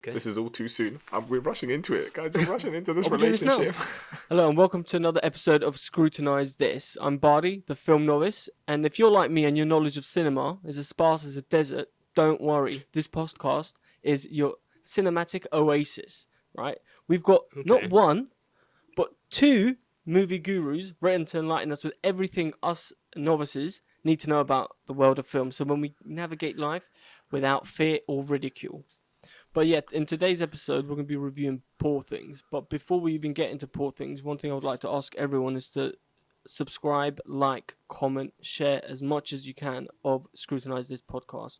Okay. This is all too soon. We're rushing into it, guys. We're rushing into this Are we doing this now? relationship. Hello and welcome to another episode of Scrutinise This. I'm Bardi, the film novice, and if you're like me and your knowledge of cinema is as sparse as a desert, don't worry. This podcast is your cinematic oasis, right? We've got not one, but two movie gurus written to enlighten us with everything us novices need to know about the world of film. So when we navigate life without fear or ridicule. But yet, in today's episode, we're going to be reviewing Poor Things. But before we even get into Poor Things, one thing I would like to ask everyone is to subscribe, like, comment, share as much as you can of Scrutinise This podcast.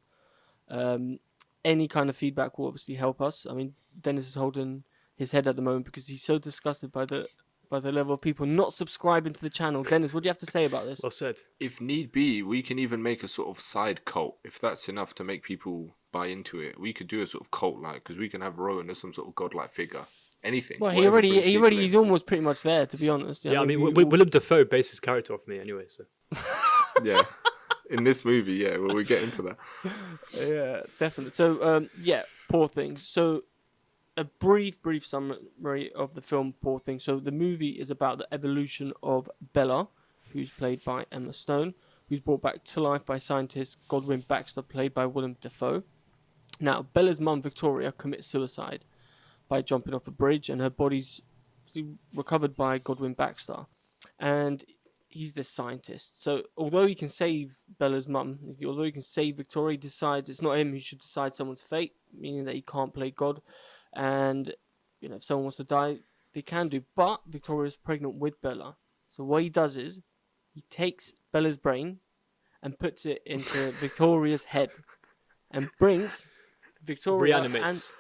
Any kind of feedback will obviously help us. I mean, Dennis is holding his head at the moment because he's so disgusted by the level of people not subscribing to the channel. Dennis, what do you have to say about this? Well said. If need be, we can even make a sort of side cult. If that's enough to make people buy into it, we could do a sort of cult-like, because we can have Rowan as some sort of godlike figure. Anything. Well, he's almost pretty much there, to be honest. Yeah, I mean, Willem Dafoe based his character off me anyway, so. Yeah. In this movie, yeah, well, we get into that. Yeah, definitely. So, Poor Things. So, a brief summary of the film Poor Things. So, the movie is about the evolution of Bella, who's played by Emma Stone, who's brought back to life by scientist Godwin Baxter, played by Willem Dafoe. Now, Bella's mum, Victoria, commits suicide by jumping off a bridge, and her body's recovered by Godwin Baxter. And he's this scientist. So, although he can save Bella's mum, although he can save Victoria, he decides it's not him who should decide someone's fate, meaning that he can't play God. And, if someone wants to die, they can do. But Victoria's pregnant with Bella. So, what he does is, he takes Bella's brain and puts it into Victoria's head and brings Victoria Reanimates.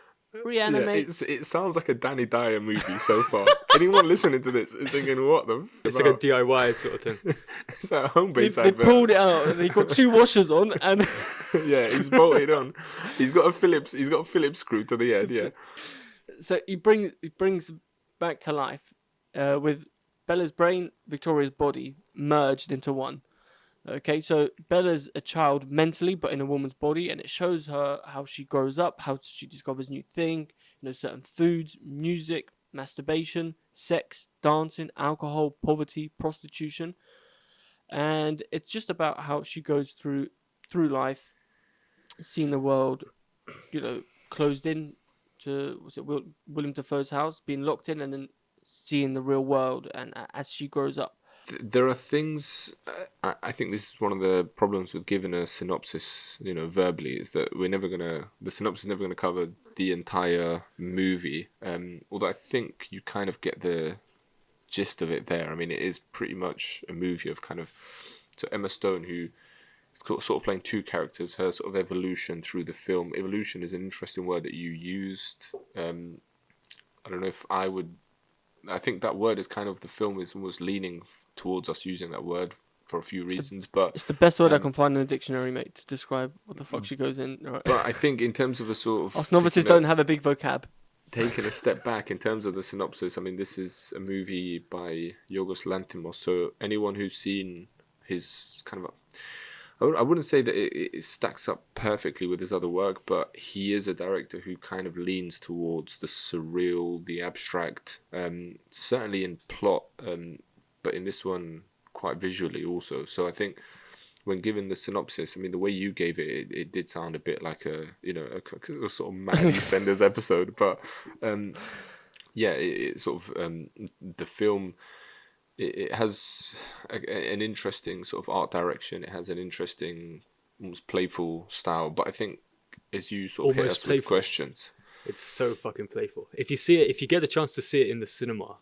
Reanimates. Yeah, it sounds like a Danny Dyer movie so far. Anyone listening to this is thinking, what the f*** It's like a DIY sort of thing. It's like a home base They advert. pulled it out. They got two washers on, and Yeah, he's bolted on. He's got a Phillips screw to the head. Yeah. So he brings back to life with Bella's brain, Victoria's body merged into one. Okay, so Bella's a child mentally, but in a woman's body, and it shows her how she grows up, how she discovers new things, certain foods, music, masturbation, sex, dancing, alcohol, poverty, prostitution, and it's just about how she goes through life, seeing the world, closed in to Willem Dafoe's house, being locked in, and then seeing the real world, and as she grows up. There are things. I think this is one of the problems with giving a synopsis, verbally, is that the synopsis is never gonna cover the entire movie. Although I think you kind of get the gist of it there. I mean, it is pretty much a movie of so Emma Stone, who is sort of playing two characters, her sort of evolution through the film. Evolution is an interesting word that you used. I don't know if I would. I think that word is the film is almost leaning towards us using that word for a few reasons, but it's the best word I can find in the dictionary, mate, to describe what the fuck she goes in. Right. But I think in terms of a sort of us novices don't have a big vocab. Taking a step back in terms of the synopsis, I mean, this is a movie by Yorgos Lanthimos, so anyone who's seen his I wouldn't say that it stacks up perfectly with his other work, but he is a director who leans towards the surreal, the abstract, certainly in plot, but in this one quite visually also. So I think when given the synopsis, I mean, the way you gave it, it did sound a bit like a sort of Mad EastEnders episode, but it sort of the film. It has an interesting sort of art direction. It has an interesting, almost playful style. But I think as you sort of hit us with questions, it's so fucking playful. If you get the chance to see it in the cinema,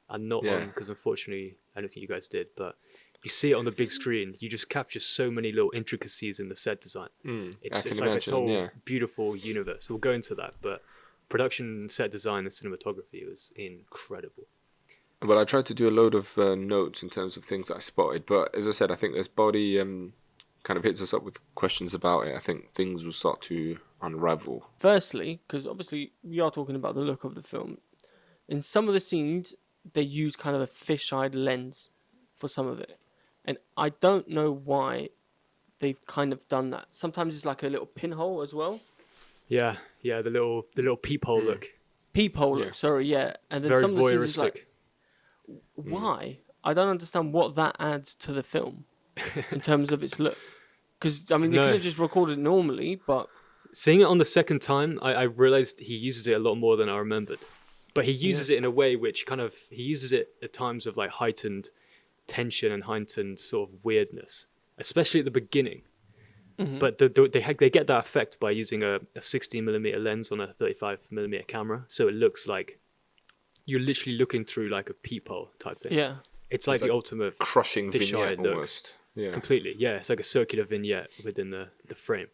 and not on, because unfortunately I don't think you guys did, but if you see it on the big screen, you just capture so many little intricacies in the set design. It's like this whole beautiful universe. We'll go into that, but production, set design, and cinematography was incredible. Well, I tried to do a load of notes in terms of things that I spotted, but as I said, I think this body kind of hits us up with questions about it. I think things will start to unravel. Firstly, because obviously we are talking about the look of the film, in some of the scenes, they use kind of a fisheye lens for some of it. And I don't know why they've kind of done that. Sometimes it's like a little pinhole as well. Yeah, the little peephole look. Peephole Yeah. look, sorry, yeah. And then Very some of the scenes is voyeuristic. like, why? I don't understand what that adds to the film in terms of its look. Because, I mean, they No. could have just recorded normally, but... Seeing it on the second time, I realized he uses it a lot more than I remembered. But he uses it in a way which he uses it at times of like heightened tension and heightened sort of weirdness, especially at the beginning. Mm-hmm. But they get that effect by using a 16mm lens on a 35mm camera, so it looks like you're literally looking through like a peephole type thing. Yeah. It's like the ultimate crushing fisheye vignette look. almost. Yeah. Completely, yeah. It's like a circular vignette within the frame.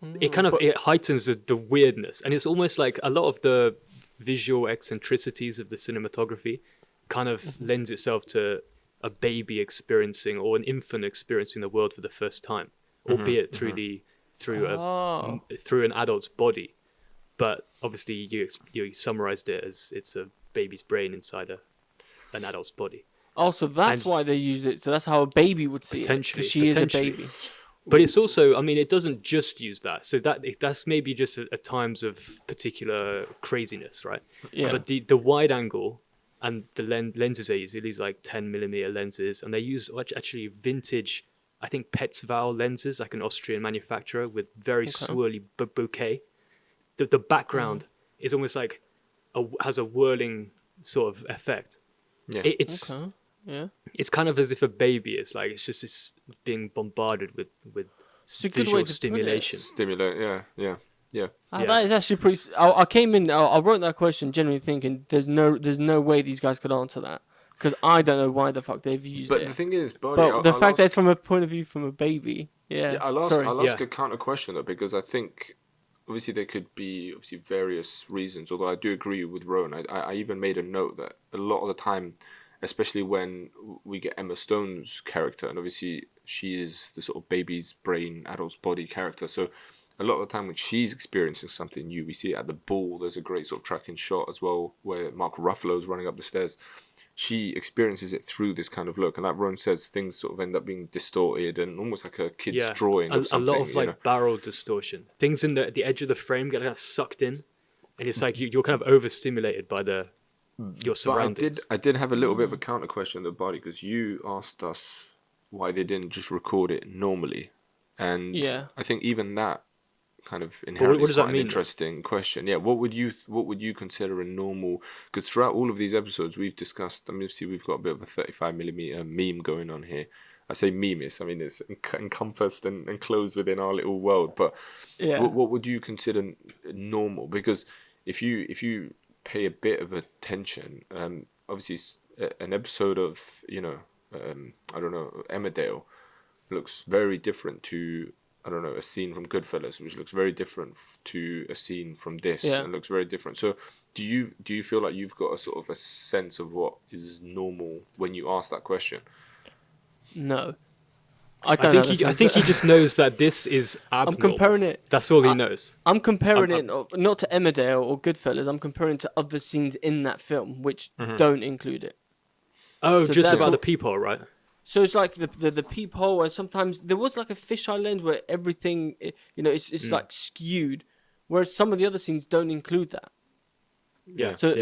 Mm, It heightens the weirdness, and it's almost like a lot of the visual eccentricities of the cinematography kind of lends itself to a baby experiencing or an infant experiencing the world for the first time, albeit through an adult's body. But obviously, you summarized it as it's a baby's brain inside an adult's body. Oh, so that's why they use it. So that's how a baby would see it. Potentially, Because she is a baby. But it's also, I mean, it doesn't just use that. So that's maybe just at times of particular craziness, right? Yeah. But the wide angle and the lenses they use, these like 10mm lenses, and they use actually vintage, I think Petzval lenses, like an Austrian manufacturer with very swirly bouquet. The background is almost like has a whirling sort of effect. Yeah. It's kind of as if a baby is like it's being bombarded with It's a good way visual to stimulation. Stimulate. Yeah. That is actually pretty... I came in... I wrote that question generally thinking there's no way these guys could answer that. Because I don't know why the fuck they've used it. But the thing is, Barney, But the fact that it's from a point of view from a baby... Yeah, I'll ask a counter question though, because I think obviously there could be various reasons. Although I do agree with Rowan. I even made a note that a lot of the time, especially when we get Emma Stone's character, and obviously she is the sort of baby's brain, adult's body character. So a lot of the time when she's experiencing something new, we see it at the ball. There's a great sort of tracking shot as well where Mark Ruffalo's running up the stairs. She experiences it through this kind of look, and like Ron says, things sort of end up being distorted and almost like a kid's drawing of something. A lot of like barrel distortion. Things in the edge of the frame get kind of sucked in, and it's like you're kind of overstimulated by your surroundings. But I did have a little bit of a counter question though, Barty, because you asked us why they didn't just record it normally, and I think even that kind of inherently is quite an interesting question. Yeah, what would you consider a normal? Because throughout all of these episodes we've discussed. I mean, obviously we've got a bit of a 35mm meme going on here. I say meme is, I mean it's encompassed and enclosed within our little world. But what would you consider normal? Because if you pay a bit of attention, obviously an episode of I don't know, Emmerdale looks very different to, I don't know, a scene from Goodfellas, which looks very different to a scene from this, and looks very different. So do you feel like you've got a sort of a sense of what is normal when you ask that question? No. I think he just knows that this is abnormal. I'm comparing it. That's all he knows. I'm comparing it not to Emmerdale or Goodfellas. I'm comparing it to other scenes in that film which don't include it. Oh, So just that's about the peephole, right? So it's like the peephole, and sometimes there was like a fisheye lens where everything, it's like skewed, whereas some of the other scenes don't include that. Yeah. So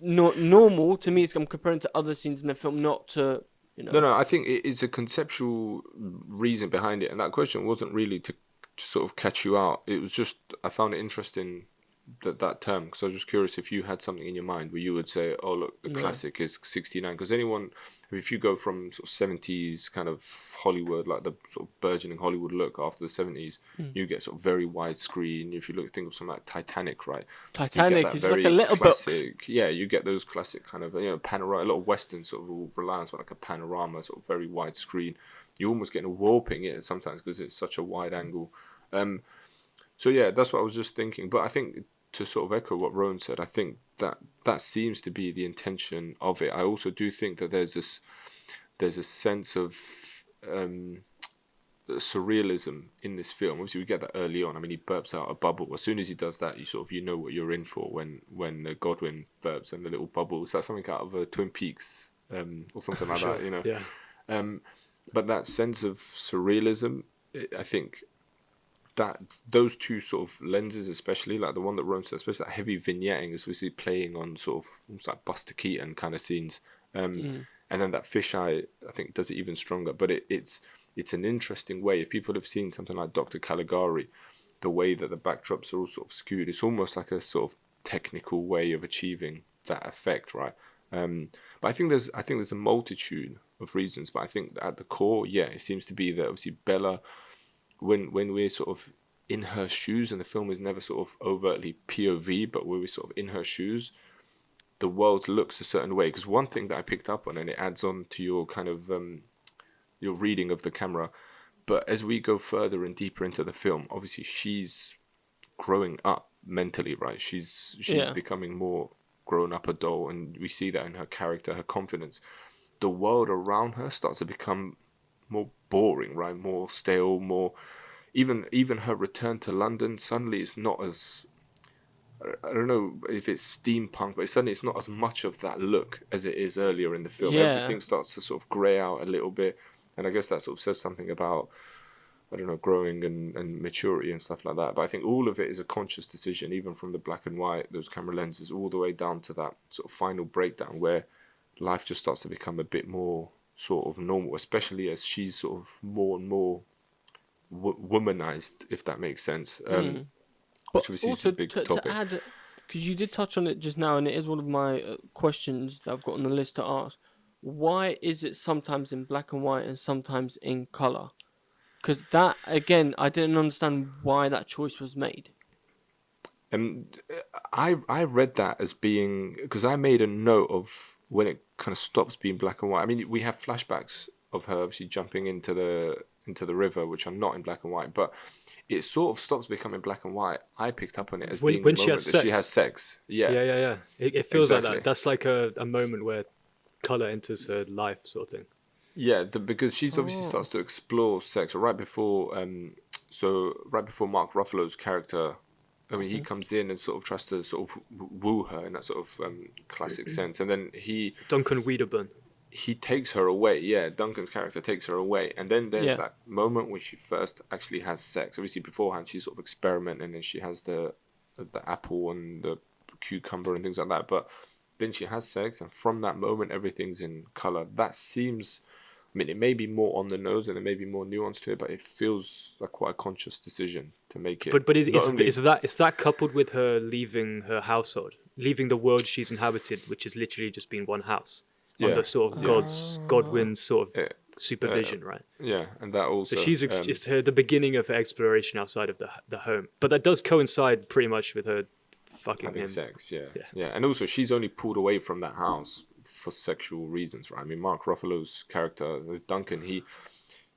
normal to me is I'm comparing to other scenes in the film, not to No, I think it's a conceptual reason behind it, and that question wasn't really to sort of catch you out. It was just I found it interesting that term, because I was just curious if you had something in your mind where you would say, oh look, the classic is 69, because if you go from sort of 70s kind of Hollywood, like the sort of burgeoning Hollywood look after the 70s, you get sort of very widescreen. If you think of something like Titanic, right? Titanic is like a letterbox. Yeah, you get those classic kind of panorama. A lot of westerns sort of rely on like a panorama, sort of very widescreen. You almost get a warping it sometimes because it's such a wide angle. So yeah, that's what I was just thinking. But I think, to sort of echo what Rowan said, I think that seems to be the intention of it. I also do think that there's a sense of surrealism in this film. Obviously, we get that early on. I mean, he burps out a bubble. As soon as he does that, you know what you're in for when Godwin burps and the little bubble. Is that something out of Twin Peaks or something like that? Yeah. But that sense of surrealism, I think, that those two sort of lenses, especially like the one that Rome said, especially that heavy vignetting, is obviously playing on sort of almost like Buster Keaton kind of scenes. And then that fisheye, I think, does it even stronger. But it's an interesting way. If people have seen something like Dr. Caligari, the way that the backdrops are all sort of skewed, it's almost like a sort of technical way of achieving that effect, right? But I think there's a multitude of reasons. But I think that at the core, yeah, it seems to be that obviously Bella, when we're sort of in her shoes, and the film is never sort of overtly POV, but when we're sort of in her shoes, the world looks a certain way. Because one thing that I picked up on, and it adds on to your kind of your reading of the camera, but as we go further and deeper into the film, obviously she's growing up mentally, right? She's becoming more grown up adult, and we see that in her character, her confidence. The world around her starts to become more boring, right? More stale, more even her return to London, suddenly it's not as, I don't know if it's steampunk, but suddenly it's not as much of that look as it is earlier in the film. Yeah. Everything starts to sort of grey out a little bit, and I guess that sort of says something about, I don't know, growing and maturity and stuff like that. But I think all of it is a conscious decision, even from the black and white, those camera lenses, all the way down to that sort of final breakdown where life just starts to become a bit more sort of normal, especially as she's sort of more and more womanized, if that makes sense. But which obviously also is a big to topic. add, because you did touch on it just now, and it is one of my questions that I've got on the list to ask. Why is it sometimes in black and white and sometimes in color? Because that, again, I didn't understand why that choice was made. I read that as being, because I made a note of when it kind of stops being black and white. I mean, we have flashbacks of her obviously jumping into the river, which are not in black and white, but it sort of stops becoming black and white. I picked up on it as being the moment that she has sex. Yeah. Yeah. It feels Exactly. like that. That's like a moment where color enters her life, sort of thing. Yeah, because she's obviously starts to explore sex right before Mark Ruffalo's character, I mean, he comes in and sort of tries to sort of woo her in that sort of classic sense, and then Duncan Wiedeburn. he takes her away. Yeah, Duncan's character takes her away, and then there's that moment when she first actually has sex. Obviously, beforehand she's sort of experimenting, and she has the apple and the cucumber and things like that. But then she has sex, and from that moment, everything's in color. That seems, I mean, it may be more on the nose and it may be more nuanced to it, but it feels like quite a conscious decision to make it. But is that coupled with her leaving her household, leaving the world she's inhabited, which has literally just been one house, under sort of Godwin's sort of supervision, right? Yeah, and that also. So she's it's the beginning of her exploration outside of the home, but that does coincide pretty much with her fucking having him. sex. Yeah, and also she's only pulled away from that house for sexual reasons, right? I mean, Mark Ruffalo's character Duncan, he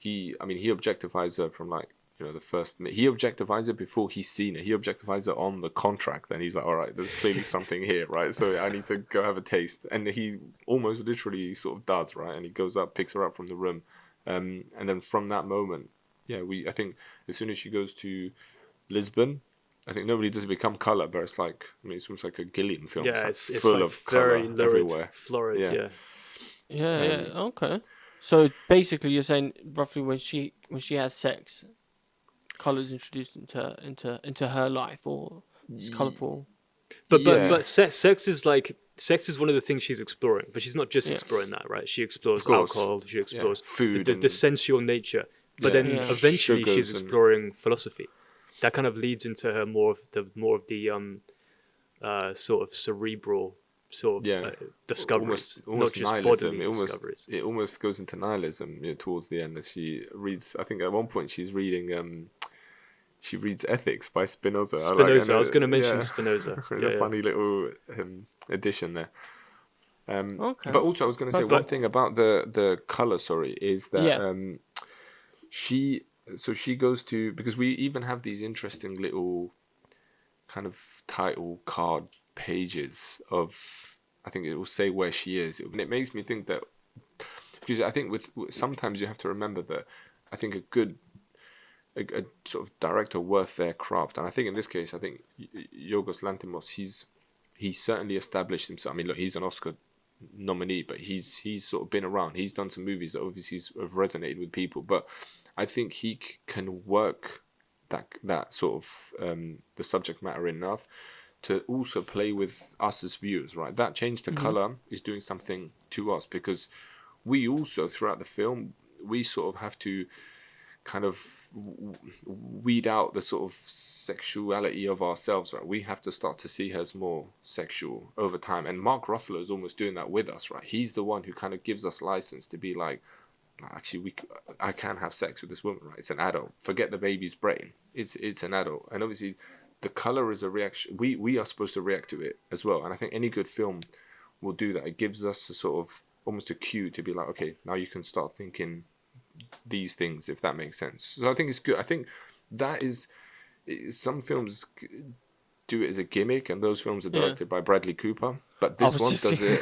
objectifies her from, like, you know, the first. He objectifies her before he's seen it. He objectifies her on the contract. Then he's like, all right, there's clearly something here, right? So I need to go have a taste. And he almost literally sort of does, right? And he goes up, picks her up from the room, and then from that moment, I think as soon as she goes to Lisbon, I think nobody does become colour, but it's like, I mean, it's almost like a Gilliam film. Yeah, it's full like of colour very everywhere. florid, Yeah, okay. So basically, you're saying roughly when she has sex, colours introduced into her life, or it's colourful. But sex is one of the things she's exploring, but she's not just exploring that, right? She explores alcohol, she explores food, the sensual nature, but then eventually she's exploring philosophy. That kind of leads into her more of the sort of cerebral sort of discoveries, almost not just nihilism. bodily discoveries. It almost goes into nihilism, towards the end, as she reads. I think at one point she's reading. She reads Ethics by Spinoza. I was going to mention Spinoza. There's a funny little addition there. But also, I was going to say one thing about the color. Sorry, is that she goes to, because we even have these interesting little kind of title card pages of, I think it will say where she is, and it makes me think that, because I think with sometimes you have to remember that I think a sort of director worth their craft, and I think in this case, I think Yorgos Lanthimos, he certainly established himself. I mean, look, he's an Oscar nominee, but he's sort of been around. He's done some movies that obviously have resonated with people, but I think he can work that sort of the subject matter enough to also play with us as viewers, right? That change to color is doing something to us, because we also, throughout the film, we sort of have to kind of weed out the sort of sexuality of ourselves, right? We have to start to see her as more sexual over time, and Mark Ruffalo is almost doing that with us, right? He's the one who kind of gives us license to be like, actually, I can have sex with this woman, right? It's an adult. Forget the baby's brain. It's an adult, and obviously, the color is a reaction. We are supposed to react to it as well, and I think any good film will do that. It gives us a sort of almost a cue to be like, okay, now you can start thinking these things, if that makes sense. So I think it's good. I think that is, some films do it as a gimmick, and those films are directed by Bradley Cooper, but this one does it.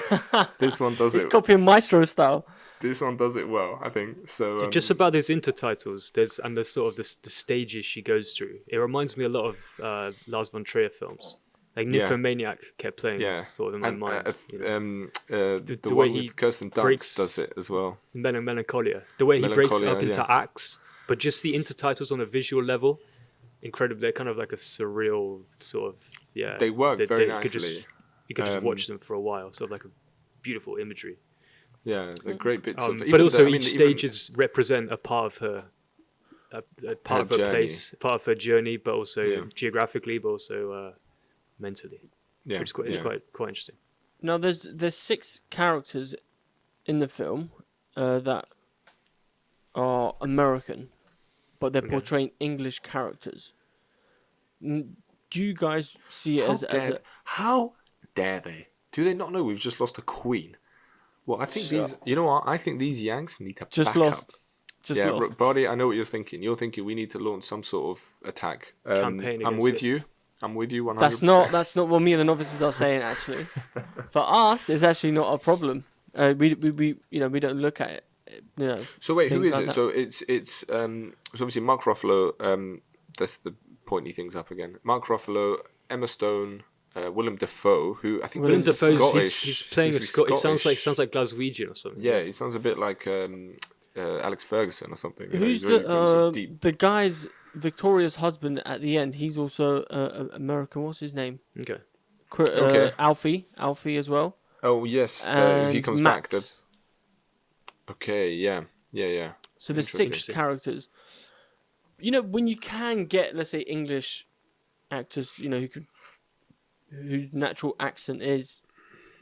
This one does it. It's copying Maestro style. This one does it well, I think. So just about these intertitles, there's sort of the stages she goes through. It reminds me a lot of Lars von Trier films. Like Nymphomaniac kept playing sort of in my mind. The way one with Kirsten Dunst does it as well. Melancholia. The way he breaks it up into acts, but just the intertitles on a visual level, incredible. They're kind of like a surreal sort of They work very nicely. You could just watch them for a while, sort of like a beautiful imagery. Yeah, they're great bits of. But also each stages represent a part of her, a part of her journey. place, part of her journey, but also geographically, but also mentally. Yeah, Which is quite interesting. Now, there's 6 characters in the film that are American, but they're portraying English characters. Do you guys see it as how dare they? Do they not know we've just lost a queen? Well, I think these. You know what? I think these Yanks need to just back lost? up. Just lost. Buddy, I know what you're thinking. You're thinking we need to launch some sort of attack. Campaign. I'm with you. I'm with you 100%. That's not what me and the novices are saying. Actually, for us, it's actually not a problem. We don't look at it. So wait, who is like it? that. So it's so obviously Mark Ruffalo. That's the pointy things up again. Mark Ruffalo, Emma Stone, Willem Dafoe, who I think Willem is Dafoe, Scottish. he's playing a Scottish. Sounds like Glaswegian or something. Yeah, he sounds a bit like Alex Ferguson or something. Who's the guy's Victoria's husband at the end? He's also American. What's his name? Okay. Alfie as well. Oh yes, he comes Max. back. Okay, yeah. So there's 6 characters. When you can get, let's say, English actors, whose natural accent is,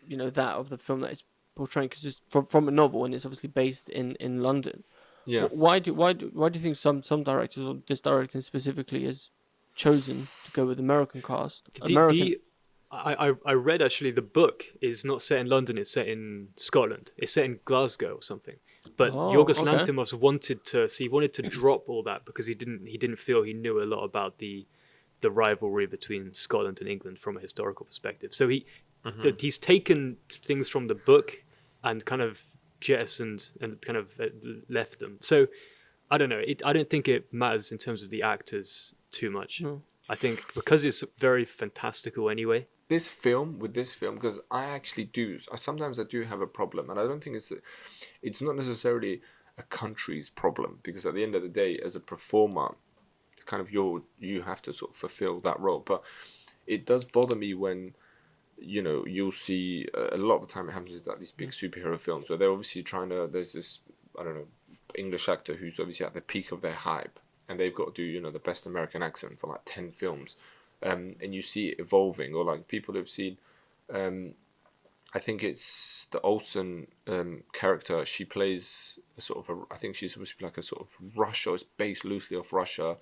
that of the film that is portraying, because it's from a novel and it's obviously based in London. Yeah. Why do you think some directors, or this director specifically, is chosen to go with American cast? I read actually the book is not set in London, it's set in Scotland. It's set in Glasgow or something. But Yorgos Lanthimos wanted to drop all that because he didn't feel he knew a lot about the rivalry between Scotland and England from a historical perspective. So he's taken things from the book and kind of jettisoned and kind of left them. So I don't know. I don't think it matters in terms of the actors too much. No. I think because it's very fantastical anyway. This film, because sometimes I do have a problem, and I don't think it's not necessarily a country's problem, because at the end of the day, as a performer, it's kind of you have to sort of fulfill that role. But it does bother me when, you'll see a lot of the time it happens with like these big superhero films where they're obviously there's this, I don't know, English actor who's obviously at the peak of their hype, and they've got to do, the best American accent for like 10 films. And you see it evolving, or like people have seen, I think it's the Olsen character. She plays a sort of I think she's supposed to be like a sort of Russia, it's based loosely off Russia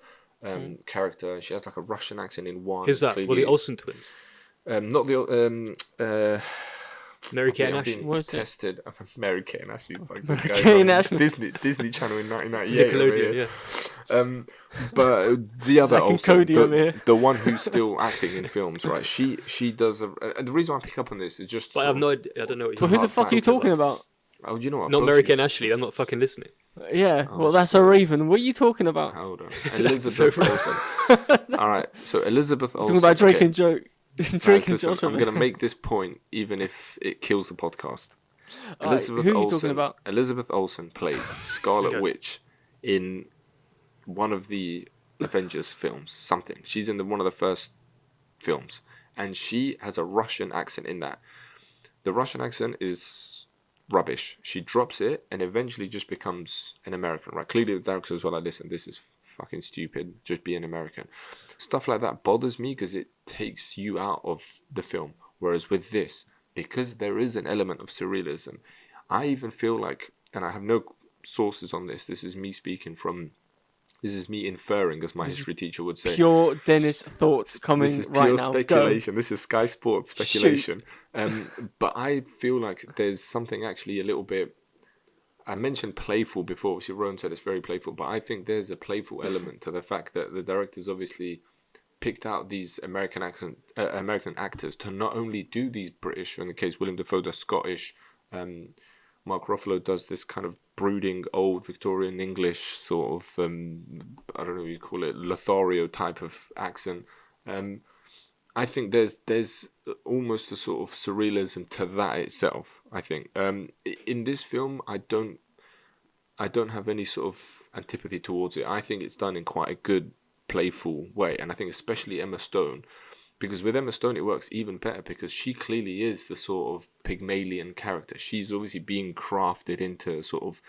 character. She has like a Russian accent in one. Who's that? Well, the Olsen twins. Not the Mary Kate and Ashley. Tested. Mary Kate and Ashley. Mary Kate and Ashley. Disney Channel in 1998. Nickelodeon, yeah. But the other also, the one who's still acting in films, right? She does. And the reason why I pick up on this is just. But I have no idea. I don't know. But who the fuck are you talking about? Oh, you know what? Not Mary Kate and Ashley. I'm not fucking listening. Yeah, well, that's a Raven. What are you talking about? Hold on, Elizabeth Olsen. All right, so Elizabeth Olsen. Talking about Drake and Joke. Listen, I'm going to make this point even if it kills the podcast. Who are you talking about? Elizabeth Olsen plays Scarlet Witch in one of the Avengers films, something. She's in one of the first films, and she has a Russian accent in that. The Russian accent is rubbish. She drops it and eventually just becomes an American, right? Clearly the director as well, like, listen, this is fucking stupid, just be an American. Stuff like that bothers me because it takes you out of the film. Whereas with this, because there is an element of surrealism, I even feel like, and I have no sources on this, this is me inferring, as my history teacher would say. Pure Dennis thoughts coming this is right pure now. speculation. This is Sky Sports speculation. Shoot. But I feel like there's something actually a little bit. I mentioned playful before. Obviously, Rowan said it's very playful, but I think there's a playful element to the fact that the directors obviously picked out these American actors to not only do these British, in the case Willem Dafoe does Scottish, Mark Ruffalo does this kind of brooding old Victorian English sort of, I don't know what you call it, Lothario type of accent. I think there's almost a sort of surrealism to that itself. I think in this film, I don't have any sort of antipathy towards it. I think it's done in quite a good, playful way, and I think especially Emma Stone. Because with Emma Stone, it works even better because she clearly is the sort of Pygmalion character. She's obviously being crafted into a sort of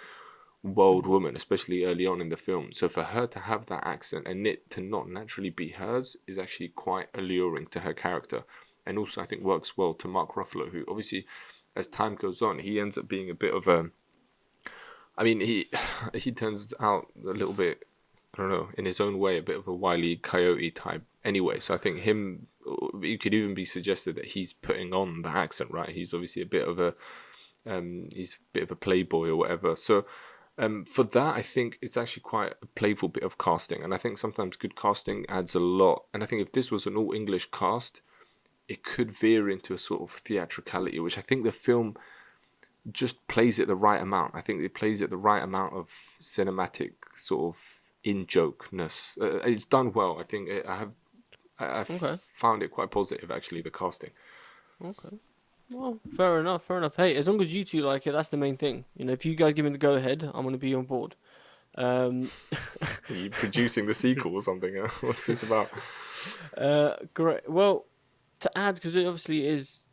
world woman, especially early on in the film. So for her to have that accent and it to not naturally be hers is actually quite alluring to her character. And also I think works well to Mark Ruffalo, who obviously, as time goes on, he ends up being a bit of a... I mean, he turns out a little bit, I don't know, in his own way, a bit of a Wile E. Coyote type anyway. So I think you could even be suggested that he's putting on the accent, right? He's obviously a bit of a playboy or whatever. So for that, I think it's actually quite a playful bit of casting. And I think sometimes good casting adds a lot. And I think if this was an all English cast, it could veer into a sort of theatricality, which I think the film just plays it the right amount. I think it plays it the right amount of cinematic sort of in-jokeness. It's done well. I think I've found it quite positive, actually, the casting. Okay. Well, fair enough. Hey, as long as you two like it, that's the main thing. You know, if you guys give me the go-ahead, I'm going to be on board. Are you producing the sequel or something? What's this about? Great. Well, to add, because it obviously is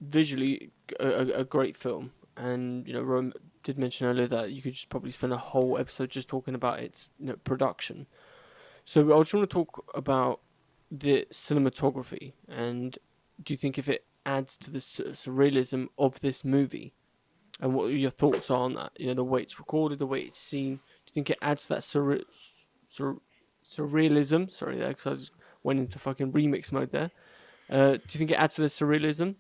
visually a great film, and, you know, Rome did mention earlier that you could just probably spend a whole episode just talking about its, you know, production. So I just want to talk about the cinematography, and do you think if it adds to the surrealism of this movie, and what your thoughts are on that? You know, the way it's recorded, the way it's seen. Do you think it adds to that surrealism? Sorry, there, because I just went into fucking remix mode there. Do you think it adds to the surrealism?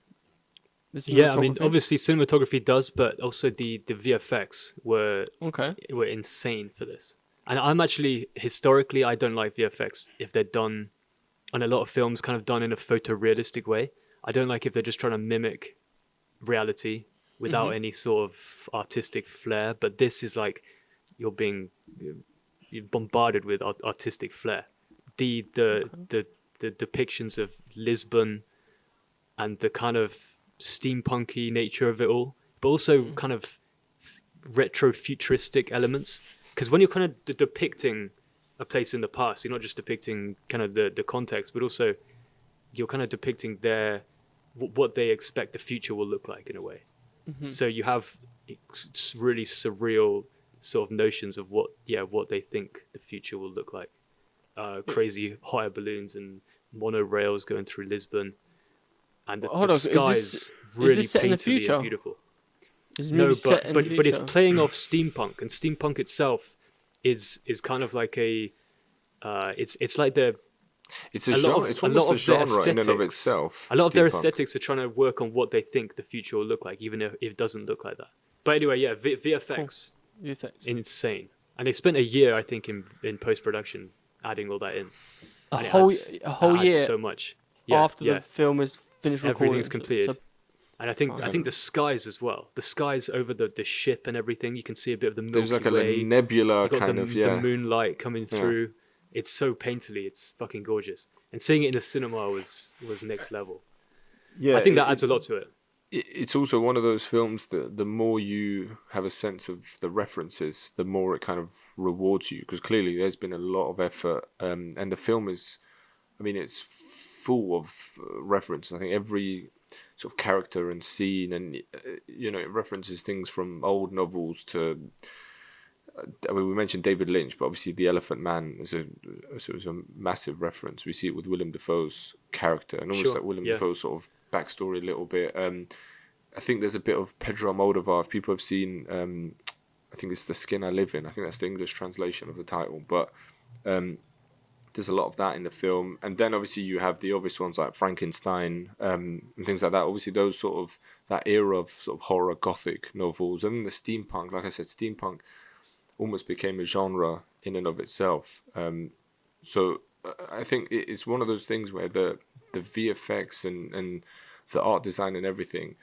Yeah, I mean, obviously cinematography does, but also the VFX were insane for this. And I'm actually, historically, I don't like VFX if they're done, on a lot of films, kind of done in a photorealistic way. I don't like if they're just trying to mimic reality without any sort of artistic flair. But this is like you're bombarded with artistic flair. The depictions of Lisbon and the kind of steampunky nature of it all, but also kind of retro futuristic elements. Because when you're kind of depicting a place in the past, you're not just depicting kind of the context, but also you're kind of depicting what they expect the future will look like in a way. So you have really surreal sort of notions of what they think the future will look like. Crazy hot air balloons and monorails going through Lisbon, and the skies really painterly and beautiful. No, but it's playing off steampunk, and steampunk itself is kind of like a it's like it's a genre. It's almost a genre in and of itself. A lot of their aesthetics are trying to work on what they think the future will look like, even if it doesn't look like that. But anyway, yeah, VFX, insane, and they spent a year, I think, in post production adding all that in. A whole year, so much after the film is finished recording. Everything's completed. And I think the skies as well. The skies over the ship and everything. You can see a bit of the Milky Way. There's like a nebula kind of, the moonlight coming through. It's so painterly. It's fucking gorgeous. And seeing it in the cinema was next level. Yeah, I think that adds a lot to it. it's also one of those films that the more you have a sense of the references, the more it kind of rewards you, because clearly there's been a lot of effort, and the film is, I mean, it's full of reference. I think every sort of character and scene, and it references things from old novels to. I mean, we mentioned David Lynch, but obviously The Elephant Man is a massive reference. We see it with Willem Dafoe's character, and almost like Willem Dafoe's sort of backstory a little bit. I think there's a bit of Pedro Almodovar. If people have seen, I think it's The Skin I Live In. I think that's the English translation of the title. But there's a lot of that in the film. And then obviously you have the obvious ones like Frankenstein and things like that. Obviously those sort of, that era of sort of horror gothic novels. And then the steampunk, like I said, steampunk almost became a genre in and of itself. So I think it's one of those things where the VFX and the art design and everything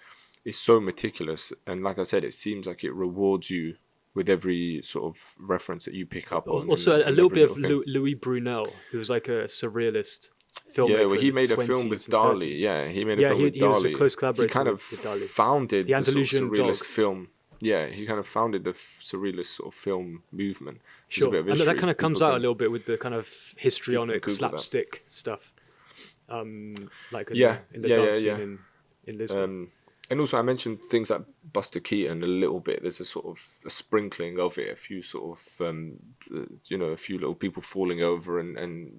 is so meticulous. And like I said, it seems like it rewards you with every sort of reference that you pick up on. Also, a little bit of Louis Brunel, who was like a surrealist filmmaker. Yeah, well, he made a film with Dali. Yeah, he made a film with Dali. He was a close collaborator. He kind of founded the sort of surrealist film. Yeah, he kind of founded the surrealist sort of film movement. Sure, and that kind of comes out a little bit with the kind of histrionic slapstick stuff. Like in the dance scene in Lisbon. And also I mentioned things like Buster Keaton a little bit. There's a sort of a sprinkling of it, a few sort of, a few little people falling over and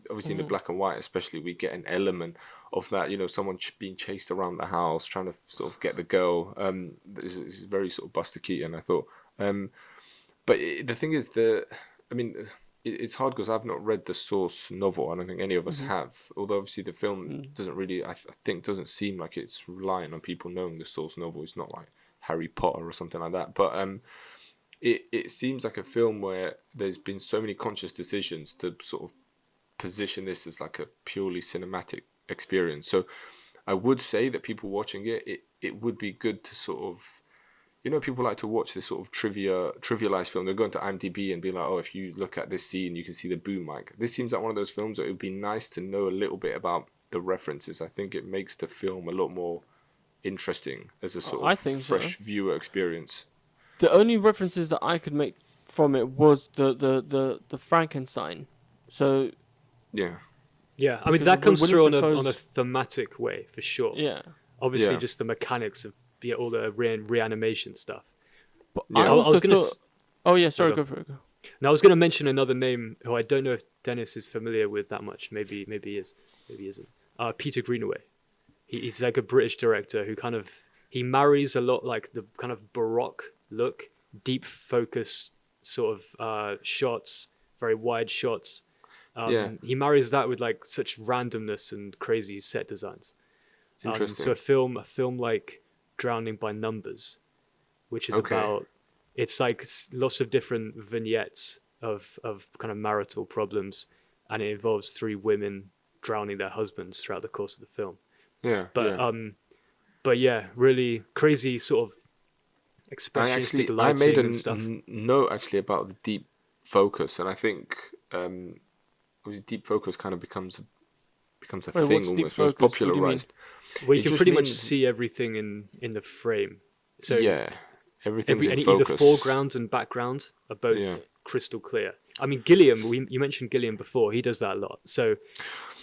obviously in the black and white especially, we get an element of that, someone being chased around the house, trying to sort of get the girl. This is very sort of Buster Keaton, I thought. But the thing is it's hard because I've not read the source novel. I don't think any of us have. Although obviously the film doesn't really, I think, doesn't seem like it's relying on people knowing the source novel. It's not like Harry Potter or something like that. But it seems like a film where there's been so many conscious decisions to sort of position this as like a purely cinematic experience. So I would say that people watching it would be good to sort of, people like to watch this sort of trivialized film. They're going to IMDb and be like, oh, if you look at this scene, you can see the boom mic. This seems like one of those films that it would be nice to know a little bit about the references. I think it makes the film a lot more interesting as a sort of fresh viewer experience. The only references that I could make from it was the Frankenstein. So yeah, I mean that comes through on a thematic way for sure. Yeah, obviously just the mechanics of all the reanimation stuff. But I was gonna. Oh yeah, sorry, go for it. Now I was gonna mention another name who I don't know if Dennis is familiar with that much. Maybe he is, maybe he isn't. Peter Greenaway. He's like a British director who kind of marries a lot like the kind of Baroque look, deep focus sort of shots, very wide shots. He marries that with like such randomness and crazy set designs. Interesting. So a film like Drowning by Numbers, which is about, it's like lots of different vignettes of kind of marital problems, and it involves 3 women drowning their husbands throughout the course of the film. But really crazy sort of expressionistic lighting I made and stuff. note actually about the deep focus, and I think deep focus kind of becomes a thing almost. It was popularized. Well, you can pretty much see everything in the frame. So everything's in focus. Either foreground and background are both crystal clear. I mean, Gilliam, you mentioned Gilliam before. He does that a lot. So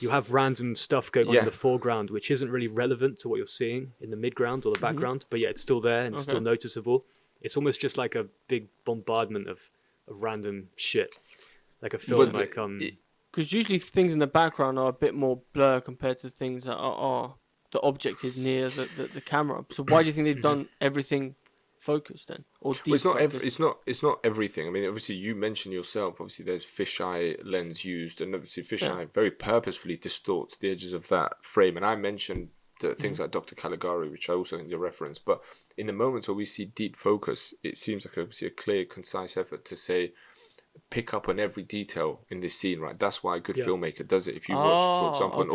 you have random stuff going on in the foreground, which isn't really relevant to what you're seeing in the midground or the background, but it's still there and it's still noticeable. It's almost just like a big bombardment of random shit, like a film because usually things in the background are a bit more blur compared to things that are the object is near the camera. So why do you think they've done everything focused then, or deep it's not everything. I mean, obviously you mentioned yourself. Obviously, there's fisheye lens used, and obviously fisheye very purposefully distorts the edges of that frame. And I mentioned the things like Dr. Caligari, which I also think is a reference. But in the moments where we see deep focus, it seems like obviously a clear, concise effort to say, pick up on every detail in this scene, right? That's why a good filmmaker does it. If you watch, for example, an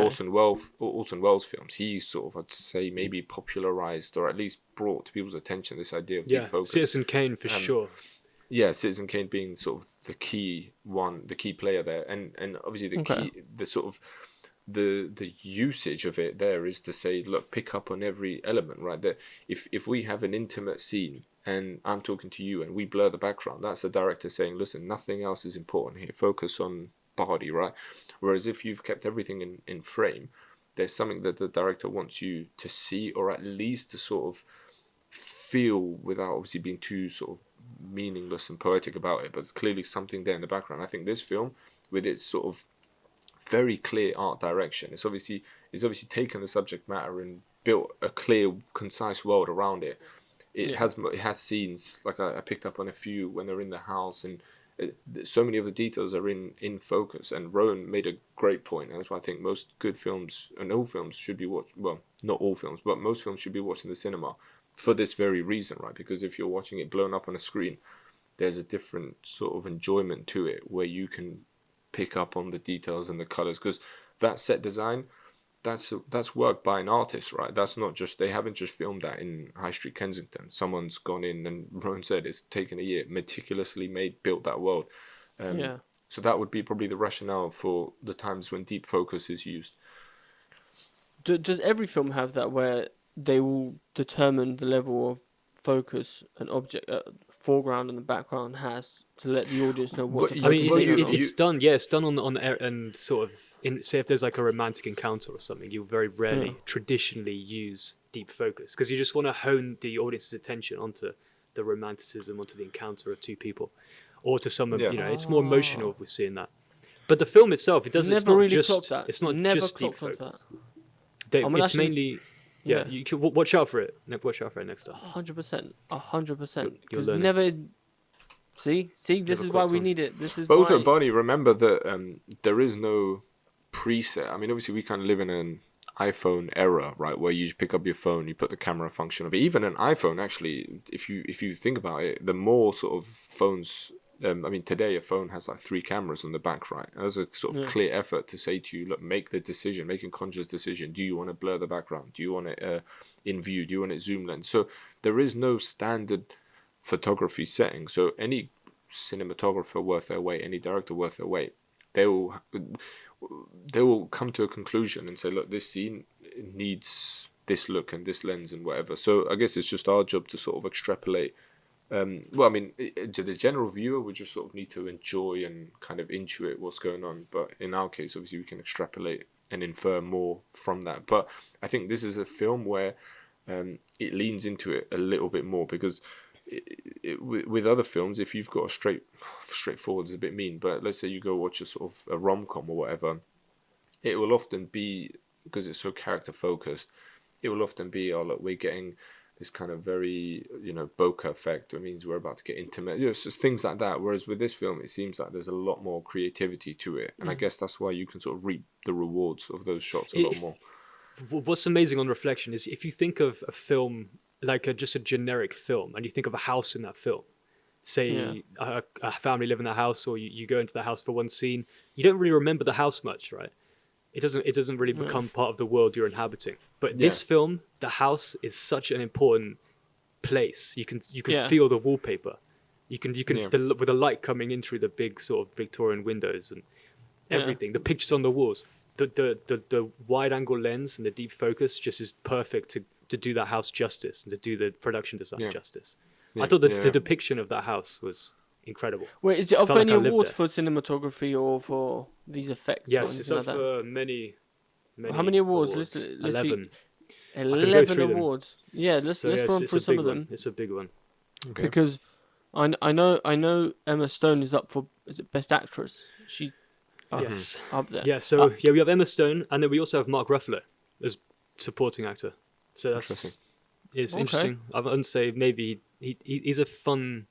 Orson Welles films, he sort of, I'd say, maybe popularized or at least brought to people's attention this idea of deep focus. Citizen Kane for sure. Yeah, Citizen Kane being sort of the key player there, and obviously the sort of the usage of it there is to say, look, pick up on every element, right? That if we have an intimate scene and I'm talking to you and we blur the background, that's the director saying, listen, nothing else is important here. Focus on body, right? Whereas if you've kept everything in frame, there's something that the director wants you to see, or at least to sort of feel, without obviously being too sort of meaningless and poetic about it. But it's clearly something there in the background. I think this film, with its sort of very clear art direction, it's obviously taken the subject matter and built a clear, concise world around it. It has scenes, like I picked up on a few when they're in the house, and so many of the details are in focus. And Rowan made a great point, and that's why I think most good films, and all films, should be watched. Well, not all films, but most films should be watched in the cinema for this very reason, right? Because if you're watching it blown up on a screen, there's a different sort of enjoyment to it, where you can pick up on the details and the colors. Because that set design, that's work by an artist, right? That's not just, they haven't just filmed that in High Street Kensington. Someone's gone in, and Rowan said it's taken a year, meticulously built that world. So that would be probably the rationale for the times when deep focus is used. Does every film have that, where they will determine the level of focus an object, foreground and the background has, to let the audience know what to focus I mean, on? it's done. Yeah, it's done on air, and sort of say if there's like a romantic encounter or something, you very rarely traditionally use deep focus, because you just want to hone the audience's attention onto the romanticism, onto the encounter of two people, or to some it's more emotional if we're seeing that. But the film itself, it doesn't. Never It's not really just. clocked that. It's not Never just deep clocked focus. It's mainly. Yeah, you can watch out for it. Watch out for it next time. 100%. 100%. You'll Because learn it. never. See, this Never is why clocked we on. need it. This is But also, why. Barney, remember that there is no preset. I mean, obviously, we kind of live in an iPhone era, right, where you just pick up your phone, you put the camera function of it. Even an iPhone, actually, if you think about it, the more sort of phones. I mean, today a phone has like 3 cameras on the back, right? And there's a sort of clear effort to say to you, look, make a conscious decision. Do you want to blur the background? Do you want it in view? Do you want it zoom lens? So there is no standard photography setting. So any cinematographer worth their weight, any director worth their weight, they will come to a conclusion and say, look, this scene needs this look and this lens and whatever. So I guess it's just our job to sort of extrapolate. Well, I mean, to the general viewer, we just sort of need to enjoy and kind of intuit what's going on. But in our case, obviously, we can extrapolate and infer more from that. But I think this is a film where it leans into it a little bit more, because with other films, if you've got a straightforward is a bit mean, but let's say you go watch a sort of a rom-com or whatever, it will often be, because it's so character focused, it will often be, oh look, we're getting this kind of very, bokeh effect. It means we're about to get intimate, so things like that. Whereas with this film, it seems like there's a lot more creativity to it, and I guess that's why you can sort of reap the rewards of those shots a lot more. What's amazing on reflection is if you think of a film like just a generic film, and you think of a house in that film, say a family live in the house, or you go into the house for one scene, you don't really remember the house much, right? It doesn't really become part of the world you're inhabiting. But this film, the house is such an important place. You can feel the wallpaper. You can with the light coming in through the big sort of Victorian windows and everything. The pictures on the walls, the wide angle lens and the deep focus just is perfect to do that house justice and to do the production design justice. I thought the depiction of that house was incredible. Wait, is it up for Felt any like I lived awards there. for cinematography or for these effects? Yes, or it's anything up like that? for many How many awards? Let's see. 11. 11 awards. Yeah, let's run through some of them. It's a big one. Okay. Because I know Emma Stone is up for, is it Best Actress? She Yes. up there. Yeah, so we have Emma Stone, and then we also have Mark Ruffalo as supporting actor. So that's interesting. I wouldn't say maybe he's a fun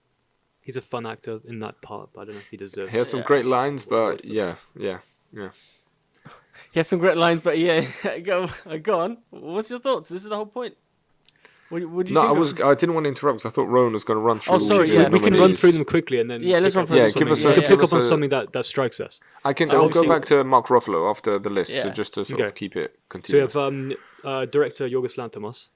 actor in that part, but I don't know if he deserves. He has some great lines, but yeah. He has some great lines, but go on. What's your thoughts? This is the whole point. What do you think? I didn't want to interrupt because I thought Rowan was going to run through. sorry, all the we can run nominees. through them quickly and then let's run through them. give us we a- can give pick us up on a- something that strikes us. I'll go obviously- back to Mark Ruffalo after the list, so Yeah. just to sort of keep it So we continuous. have director Yorgos Lanthimos.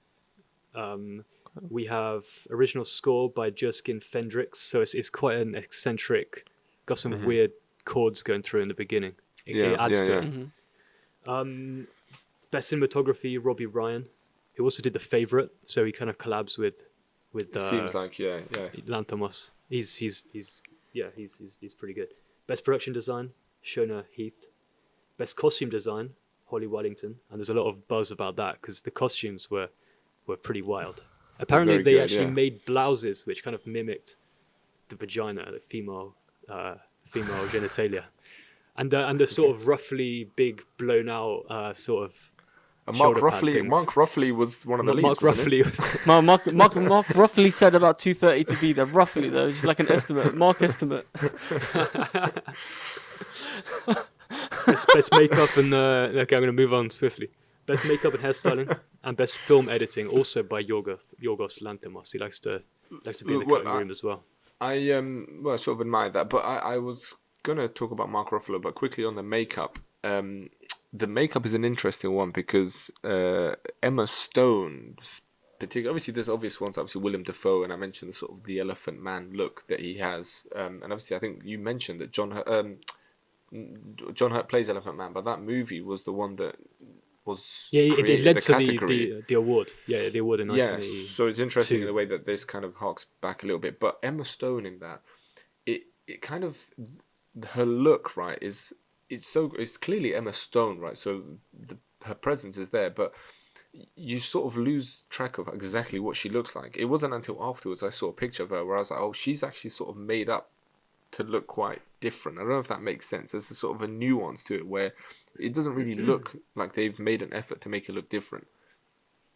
We have original score by Jerskin Fendrix. So it's quite an eccentric, got some weird chords going through in the beginning. It adds to it. Best cinematography, Robbie Ryan, who also did The Favourite, so he kind of collabs with It seems like Lanthimos. He's pretty good. Best production design, Shona Heath. Best costume design, Holly Waddington. And there's a lot of buzz about that because the costumes were pretty wild. Apparently, very they good, actually yeah. made blouses which kind of mimicked the vagina, the female genitalia, and the sort of roughly big, blown out sort of. And shoulder pad things. Mark Ruffalo was one of the leads. Mark wasn't he? Ruffalo. Mark roughly said about 2:30 to be there. Roughly though, just like an estimate. Mark estimate. Best makeup and okay, I'm going to move on swiftly. Best makeup and hairstyling, and best film editing, also by Yorgos Lanthimos. He likes to be in the cutting room as well. I sort of admired that, but I was gonna talk about Mark Ruffalo, but quickly on the makeup. The makeup is an interesting one because Emma Stone, particularly, obviously there's obvious ones, obviously Willem Dafoe, and I mentioned the sort of the Elephant Man look that he has, and obviously I think you mentioned that John Hurt plays Elephant Man, but that movie was the one that was it led to category. the award. Yeah, the award in 1980. Yeah, so it's interesting in the way that this kind of harks back a little bit. But Emma Stone in that, it kind of, her look, right, it's clearly Emma Stone, right? So her presence is there, but you sort of lose track of exactly what she looks like. It wasn't until afterwards I saw a picture of her where I was like, oh, she's actually sort of made up to look quite different. I don't know if that makes sense. There's a sort of a nuance to it where it doesn't really look like they've made an effort to make it look different,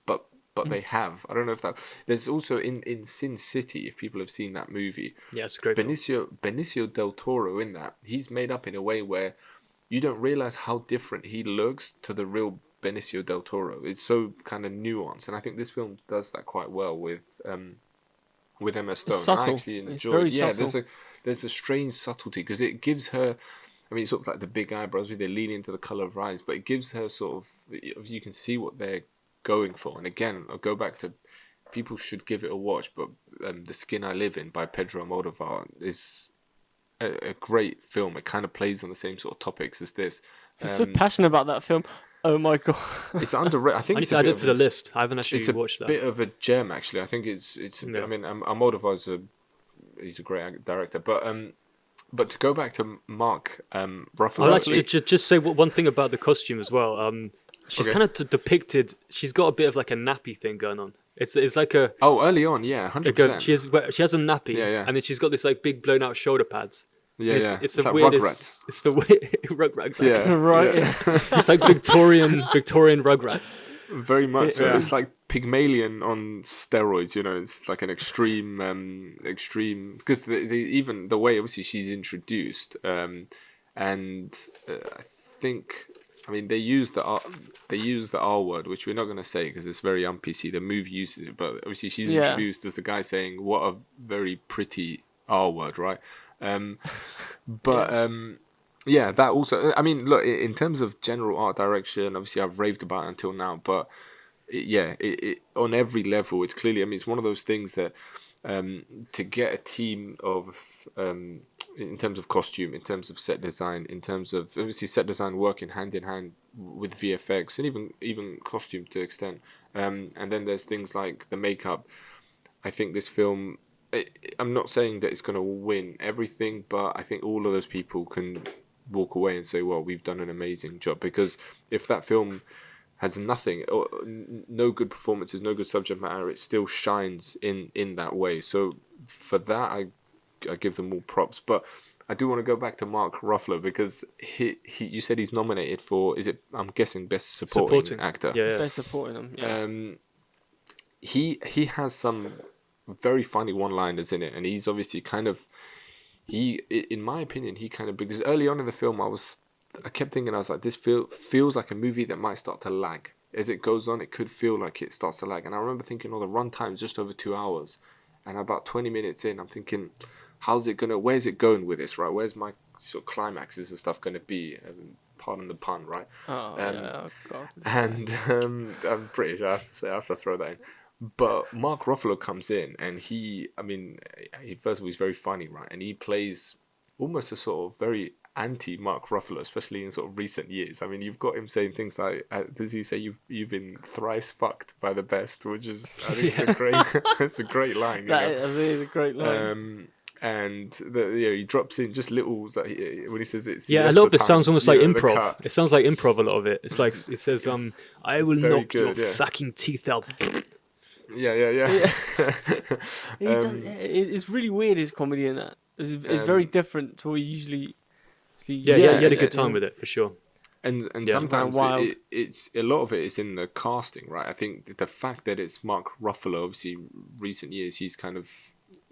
but they have. I don't know if that. There's also in Sin City, if people have seen that movie. Yeah, it's a great film. Benicio del Toro in that, he's made up in a way where you don't realize how different he looks to the real Benicio del Toro. It's so kind of nuanced, and I think this film does that quite well with Emma Stone. Subtle. I actually enjoy. It's very Yeah, subtle. there's a strange subtlety because it gives her. I mean, sort of like the big eyebrows, they lean into the color of her eyes, but it gives her sort of. You can see what they're going for, and again, I'll go back to. People should give it a watch, but The Skin I Live In by Pedro Almodovar is a great film. It kind of plays on the same sort of topics as this. He's so passionate about that film. Oh my god! It's underrated. I think I need to add it to the list. I haven't actually watched that. It's a bit of a gem, actually. I think it's. Yeah. I mean, Almodovar's he's a great director, but to go back to Mark Ruffalo, I'd like to just say one thing about the costume as well. She's Okay. kind of depicted. She's got a bit of like a nappy thing going on. It's like a. early on, yeah, 100%. She has a nappy, Yeah. and then she's got this like big blown out shoulder pads. Yeah, It's like the weirdest. Rugrats. It's the weird Rugrats. Yeah, Right. yeah. It's like Victorian Rugrats. Very much so. Yeah. It's like Pygmalion on steroids. It's like an extreme because even the way obviously she's introduced, and I think. I mean, they use the R word, which we're not going to say because it's very un-PC. The movie uses it, but obviously she's Yeah. introduced as the guy saying, "What a very pretty R word," right? Yeah, that also. I mean, look, in terms of general art direction, obviously I've raved about it until now, but it on every level, it's clearly. I mean, it's one of those things that to get a team of. In terms of costume, in terms of set design, in terms of obviously set design working hand in hand with VFX and even costume to an extent, and then there's things like the makeup. I think this film. I'm not saying that it's going to win everything, but I think all of those people can walk away and say, "Well, we've done an amazing job." Because if that film has nothing, or no good performances, no good subject matter, it still shines in that way. So for that, I give them all props, but I do want to go back to Mark Ruffalo because you said he's nominated for, is it? I'm guessing best supporting actor. Yeah. They're supporting him. Yeah. He has some very funny one-liners in it, and he's obviously in my opinion, because early on in the film, I kept thinking, I was like, this feels like a movie that might start to lag as it goes on. It could feel like it starts to lag, and I remember thinking, the runtime is just over 2 hours, and about 20 minutes in, I'm thinking, where's it going with this, right? Where's my sort of climaxes and stuff going to be? Pardon the pun, right? Yeah. Oh god. And I'm pretty sure I have to throw that in. But Mark Ruffalo comes in, and he first of all, he's very funny, right? And he plays almost a sort of very anti Mark Ruffalo, especially in sort of recent years. I mean, you've got him saying things like, does he say you've been thrice fucked by the best, which is, I think, a great, that's a great line. That is a great line. And he drops in just little when he says it's a lot of it sounds almost like improv. It sounds like improv. A lot of it. It's like it says, "I will knock your fucking teeth out." Yeah. It's really weird, his comedy in that. It's very different to what he usually. You had a good time with it for sure. And sometimes it's a lot of it is in the casting, right? I think the fact that it's Mark Ruffalo, obviously, recent years he's kind of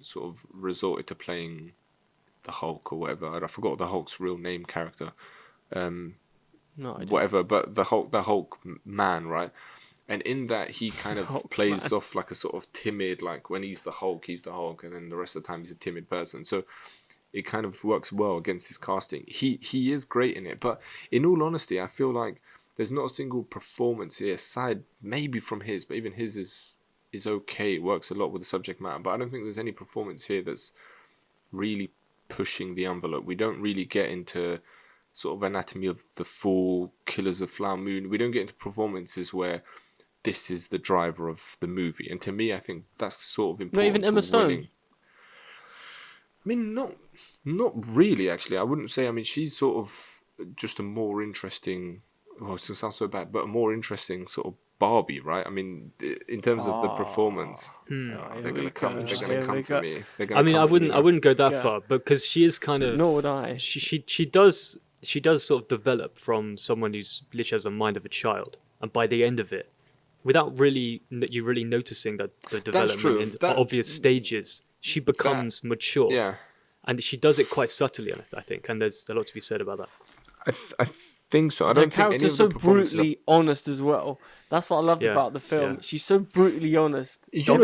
sort of resorted to playing the Hulk or whatever. I forgot the Hulk's real name character, whatever. But the Hulk man, right? And in that he kind of plays off like a sort of timid, like when he's the Hulk, and then the rest of the time he's a timid person. So it kind of works well against his casting. He is great in it, but in all honesty, I feel like there's not a single performance here, aside maybe from his, but even his is okay. It works a lot with the subject matter, but I don't think there's any performance here that's really pushing the envelope. We don't really get into sort of Anatomy of the Fall, Killers of Flower Moon. We don't get into performances where this is the driver of the movie, and to me, I think that's sort of important. Not even Emma Stone. I mean, not really, actually. I wouldn't say. I mean, she's sort of just a more interesting. Well, it sounds so bad, but a more interesting sort of Barbie, right? I mean, in terms of the performance, they're gonna come for me. I mean, I wouldn't go that far, because she is kind of. Nor would I. She does sort of develop from someone who's literally has the mind of a child, and by the end of it, without you really noticing that the development in obvious stages, she becomes mature. Yeah. And she does it quite subtly, I think, and there's a lot to be said about that. I think so. I don't think any of the performances so brutally honest as well. That's what I loved about the film. Yeah. She's so brutally honest. God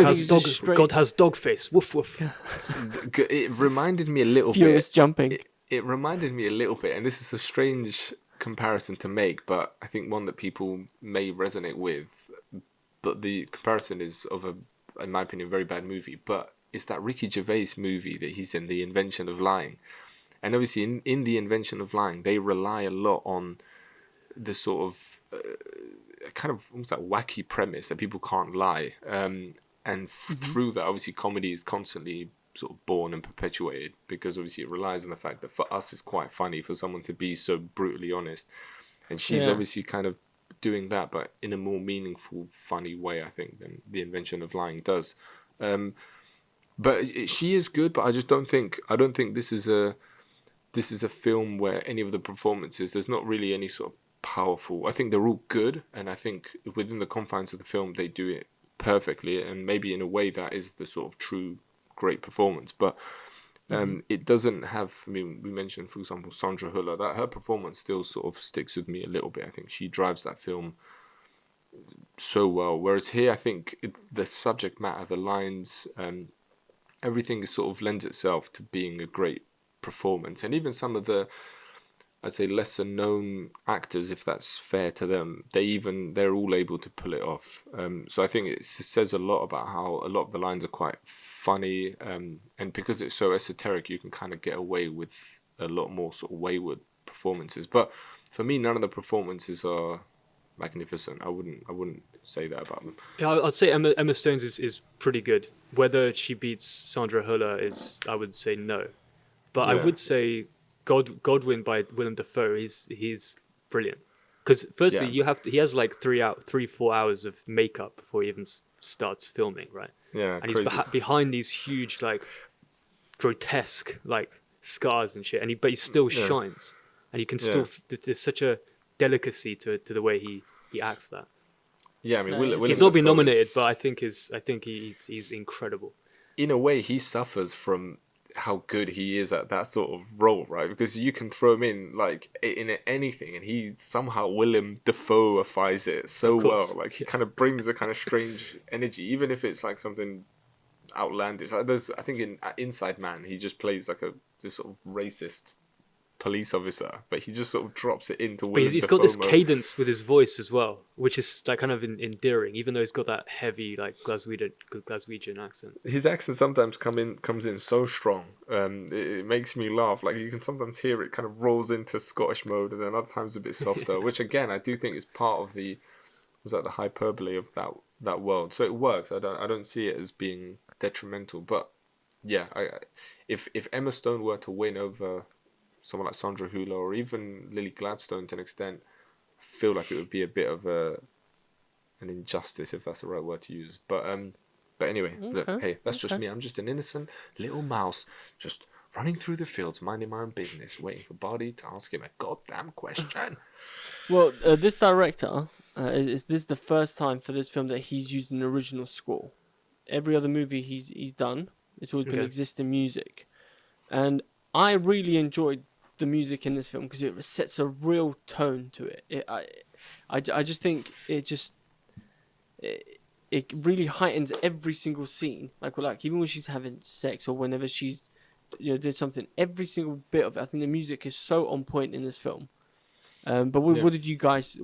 has dog face. Woof woof. It reminded me a little Furious bit. Jumping. It reminded me a little bit, and this is a strange comparison to make, but I think one that people may resonate with. But the comparison is of in my opinion, a very bad movie. But it's that Ricky Gervais movie that he's in, The Invention of Lying. And obviously in The Invention of Lying, they rely a lot on the sort of kind of almost like wacky premise that people can't lie. And through that, obviously, comedy is constantly sort of born and perpetuated, because obviously it relies on the fact that for us it's quite funny for someone to be so brutally honest. And she's obviously kind of doing that, but in a more meaningful, funny way, I think, than The Invention of Lying does. But she is good, but I don't think this is a film where any of the performances, there's not really any sort of powerful. I think they're all good, and I think within the confines of the film they do it perfectly, and maybe in a way that is the sort of true great performance. But it doesn't have. I mean, we mentioned, for example, Sandra Hüller. That her performance still sort of sticks with me a little bit. I think she drives that film so well. Whereas here, I think the subject matter, the lines, everything sort of lends itself to being a great performance. And even some of the, I'd say, lesser known actors, if that's fair to them, they're all able to pull it off. So I think it says a lot about how a lot of the lines are quite funny, and because it's so esoteric, you can kind of get away with a lot more sort of wayward performances. But for me, none of the performances are magnificent. I wouldn't say that about them. Yeah, I'd say Emma Stone's is pretty good. Whether she beats Sandra Hüller is, I would say no. But I would say Godwin by Willem Dafoe, he's brilliant. Because firstly, he has like 3-4 hours of makeup before he even starts filming, right? Yeah, and crazy. He's behind these huge, like, grotesque, like, scars and shit, but he still shines, and you can still. There's such a delicacy to the way he acts that. Yeah, I mean, Willem he's not been nominated, but I think he's incredible. In a way, he suffers from how good he is at that sort of role, right? Because you can throw him in like in anything, and he somehow Willem Dafoeifies it so well. Like he kind of brings a kind of strange energy, even if it's like something outlandish. Like I think in Inside Man, he just plays like this sort of racist police officer, but he just sort of drops it into But Willem he's got this Dafoe mode. cadence with his voice as well, which is like kind of endearing, even though he's got that heavy like Glaswegian accent. His accent sometimes comes in so strong. It makes me laugh. Like you can sometimes hear it kind of rolls into Scottish mode, and then other times a bit softer. Which again, I do think is part of the hyperbole of that world. So it works. I don't see it as being detrimental. But yeah, if Emma Stone were to win over someone like Sandra Hüller or even Lily Gladstone to an extent, I feel like it would be a bit of an injustice, if that's the right word to use. But anyway, look, hey, that's just me. I'm just an innocent little mouse, just running through the fields, minding my own business, waiting for Bardi to ask him a goddamn question. Well, this director, is this the first time for this film that he's used an original score? Every other movie he's done, it's always been existing music. And I really enjoyed the music in this film because it sets a real tone to it. I just think it really heightens every single scene. Like even when she's having sex or whenever she's did something, every single bit of it. I think the music is so on point in this film. But what did you guys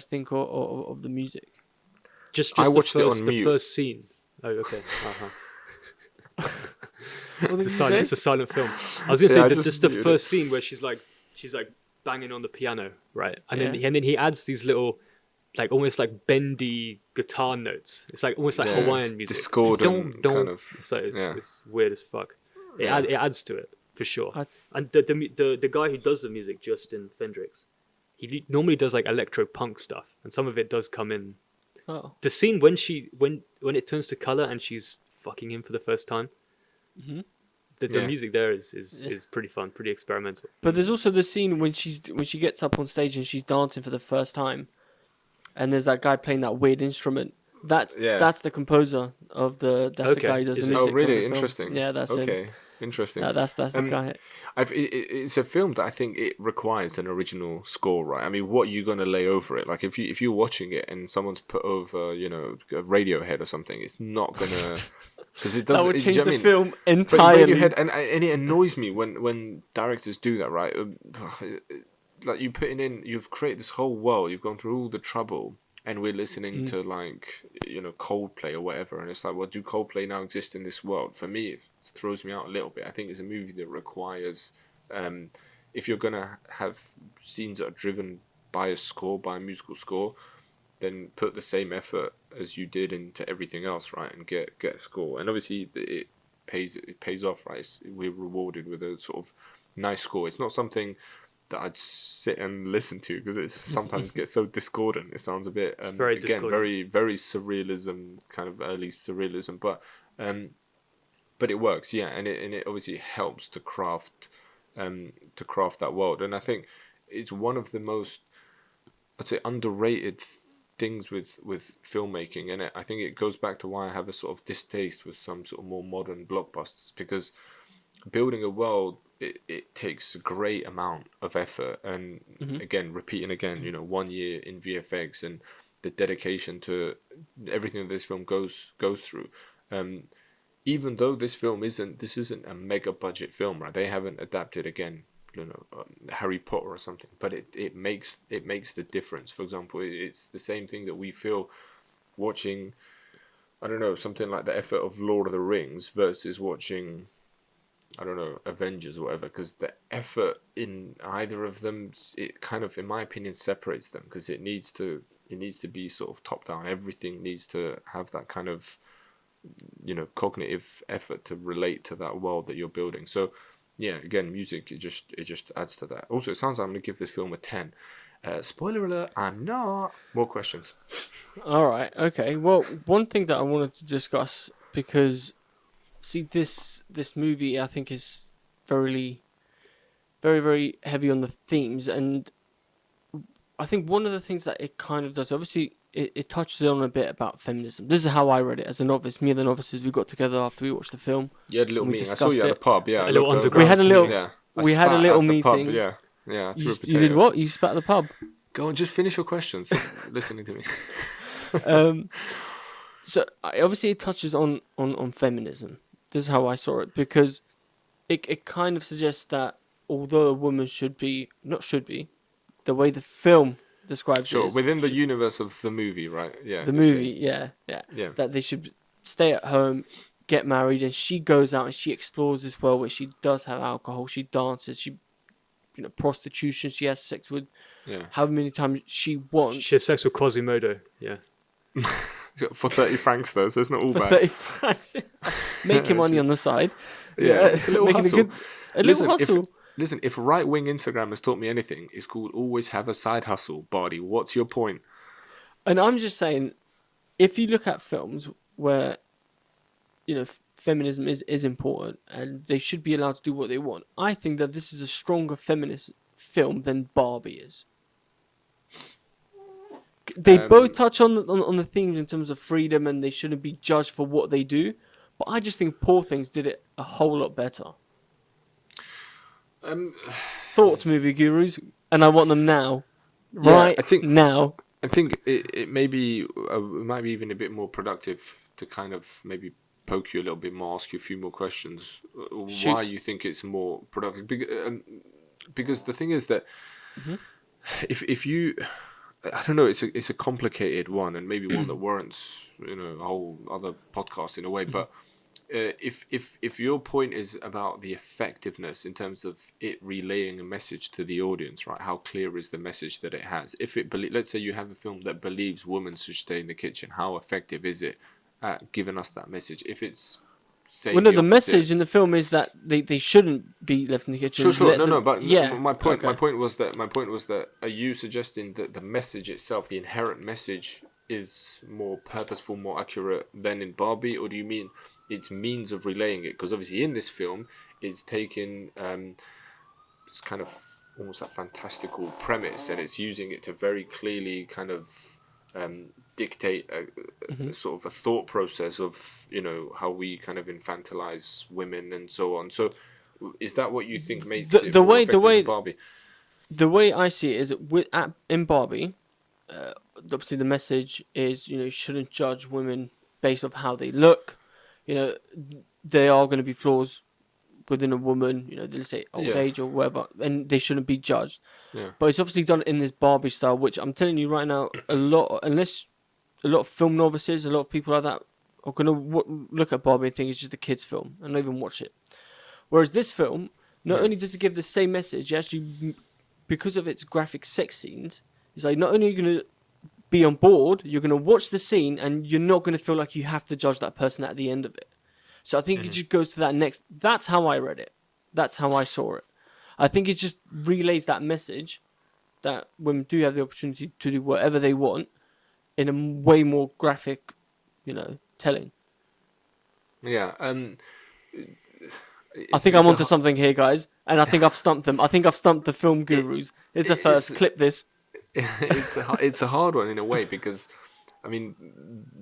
think of the music? Just I watched it on the mute. first scene. Oh, okay. It's a silent film. I was gonna say just the first scene where she's like banging on the piano, right? And then he adds these little like almost like bendy guitar notes. It's like almost like Hawaiian music. Discordant kind of. It's weird as fuck. It adds to it for sure. And the guy who does the music, Justin Fendrix, he normally does like electro punk stuff, and some of it does come in. Oh. The scene when it turns to color and she's fucking him for the first time. Mm-hmm. The music there is pretty fun, pretty experimental. But there's also the scene when she gets up on stage and she's dancing for the first time, and there's that guy playing that weird instrument. That's the composer of the guy who does the music. Oh, really? Of the film. Interesting. Yeah, that's him. Interesting. That's the guy. It's a film that I think it requires an original score, right? I mean, what are you gonna lay over it? Like if you're watching it and someone's put over, a Radiohead or something, it's not gonna because it doesn't. That would change the film film entirely. But Radiohead, and it annoys me when directors do that, right? Like you've created this whole world, you've gone through all the trouble, and we're listening to Coldplay or whatever, and it's like, well, do Coldplay now exist in this world? For me, it throws me out a little bit. I think it's a movie that requires, if you're gonna have scenes that are driven by a musical score, then put the same effort as you did into everything else, right? And get a score. And obviously it pays off, right? We're rewarded with a sort of nice score. It's not something that I'd sit and listen to because it sometimes gets so discordant. It sounds a bit very discordant. very very surrealism, kind of early surrealism, but it works, and it obviously helps to craft that world. And I think it's one of the most, I'd say, underrated things with filmmaking, and I think it goes back to why I have a sort of distaste with some sort of more modern blockbusters, because building a world, it takes a great amount of effort, and again, repeating again, 1 year in VFX and the dedication to everything that this film goes through. Even though this isn't a mega budget film, right? They haven't adapted again, Harry Potter or something, but it makes the difference. For example, it's the same thing that we feel watching, I don't know, something like the effort of Lord of the Rings versus watching, I don't know, Avengers or whatever, because the effort in either of them, it kind of, in my opinion, separates them, because it needs to be sort of top down. Everything needs to have that kind of, cognitive effort to relate to that world that you're building. So yeah, again, music, it just adds to that. Also, it sounds like I'm going to give this film a 10. Spoiler alert, I'm not. More questions. All right, okay. Well, one thing that I wanted to discuss, because see, this movie I think is very, very, very heavy on the themes, and I think one of the things that it kind of does, obviously, it touches on a bit about feminism. This is how I read it as a novice. Me and the novices, we got together after we watched the film. You had a little meeting. I saw you at the pub. Yeah, a little underground. We had a little. Yeah. We had a little meeting. Pub, yeah. You did what? You spat at the pub. Go on, just finish your questions. Listening to me. So obviously it touches on feminism. This is how I saw it, because it kind of suggests that although a woman the way the film describes Sure, it is, within the universe of the movie, right? Yeah. the you're movie, saying. yeah, that they should stay at home, get married, and she goes out and she explores this world where she does have alcohol, she dances, she, prostitution, she has sex with Yeah. however many times she wants. She has sex with Quasimodo. Yeah. For 30 francs though, so it's not all For bad. 30 francs. Making money on the side. Yeah, it's a little making hustle. A little hustle. Listen, if right-wing Instagram has taught me anything, it's called always have a side hustle. Bardi, what's your point? And I'm just saying, if you look at films where, feminism is important and they should be allowed to do what they want, I think that this is a stronger feminist film than Barbie is. They both touch on the themes in terms of freedom and they shouldn't be judged for what they do, but I just think Poor Things did it a whole lot better. Thoughts, movie gurus, and I want them now. Right, I think now. I think it may be it might be even a bit more productive to kind of maybe poke you a little bit more, ask you a few more questions. Shoot. Why you think it's more productive? Because the thing is that if you, I don't know, it's a complicated one and maybe one that warrants a whole other podcast in a way, but. If your point is about the effectiveness in terms of it relaying a message to the audience, right? How clear is the message that it has? If let's say you have a film that believes women should stay in the kitchen, how effective is it at giving us that message? If it's saying the message in the film is that they shouldn't be left in the kitchen. Sure, but yeah. My point was that are you suggesting that the message itself, the inherent message, is more purposeful, more accurate than in Barbie, or do you mean its means of relaying it? Because obviously in this film it's taken it's kind of almost that fantastical premise and it's using it to very clearly kind of dictate a sort of a thought process of how we kind of infantilize women and so on. So is that what you think makes it more effective than Barbie? The way I see it is that in Barbie, obviously the message is you shouldn't judge women based off how they look. There are going to be flaws within a woman, they'll say old age or whatever, and they shouldn't be judged. Yeah. But it's obviously done in this Barbie style, which I'm telling you right now, unless a lot of film novices, a lot of people like that are going to look at Barbie and think it's just a kid's film and not even watch it. Whereas this film, not only does it give the same message, it actually, because of its graphic sex scenes, it's like not only are you going to be on board, you're going to watch the scene and you're not going to feel like you have to judge that person at the end of it. So I think it just goes to that next. That's how I read it. That's how I saw it. I think it just relays that message that women do have the opportunity to do whatever they want in a way more graphic, telling. Yeah. I think I'm onto something here, guys, and I think I've stumped them. I think I've stumped the film gurus. It's a first. Clip this. It's a hard one in a way because, I mean,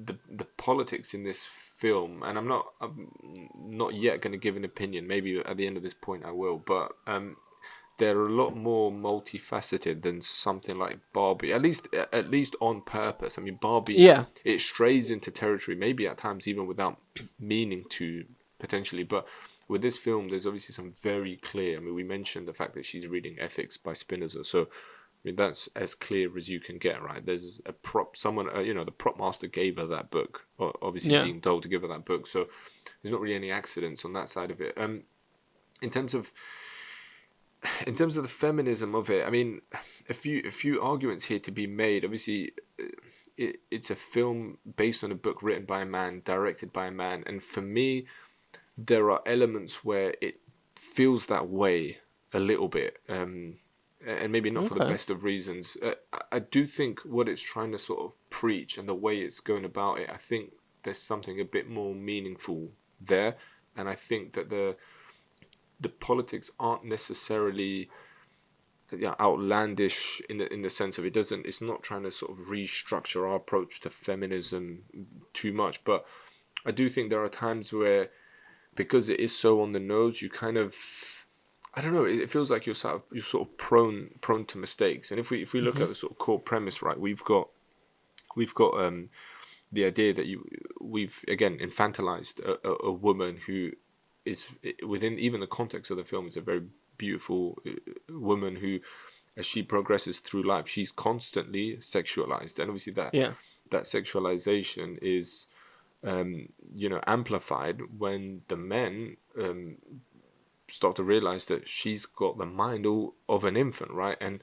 the politics in this film, and I'm not yet going to give an opinion. Maybe at the end of this point I will, but they're a lot more multifaceted than something like Barbie. At least on purpose. I mean, Barbie, it strays into territory, maybe at times even without meaning to potentially, but. With this film, there's obviously some very clear. I mean, we mentioned the fact that she's reading Ethics by Spinoza, so I mean that's as clear as you can get, right? There's a prop, someone, the prop master gave her that book, obviously being told to give her that book, so there's not really any accidents on that side of it. In terms of the feminism of it, I mean, a few arguments here to be made. Obviously, it's a film based on a book written by a man, directed by a man, and for me. There are elements where it feels that way a little bit, and maybe not for the best of reasons. I do think what it's trying to sort of preach and the way it's going about it, I think there's something a bit more meaningful there, and I think that the politics aren't necessarily outlandish in the sense of it's not trying to sort of restructure our approach to feminism too much, but I do think there are times where. Because it is so on the nose, you kind of, I don't know. It feels like you're sort of prone to mistakes. And if we look at the sort of core premise, right, we've got the idea that we've again infantilized a woman who is within even the context of the film is a very beautiful woman who, as she progresses through life, she's constantly sexualized, and obviously that sexualization is amplified when the men start to realize that she's got the mind of an infant, right? And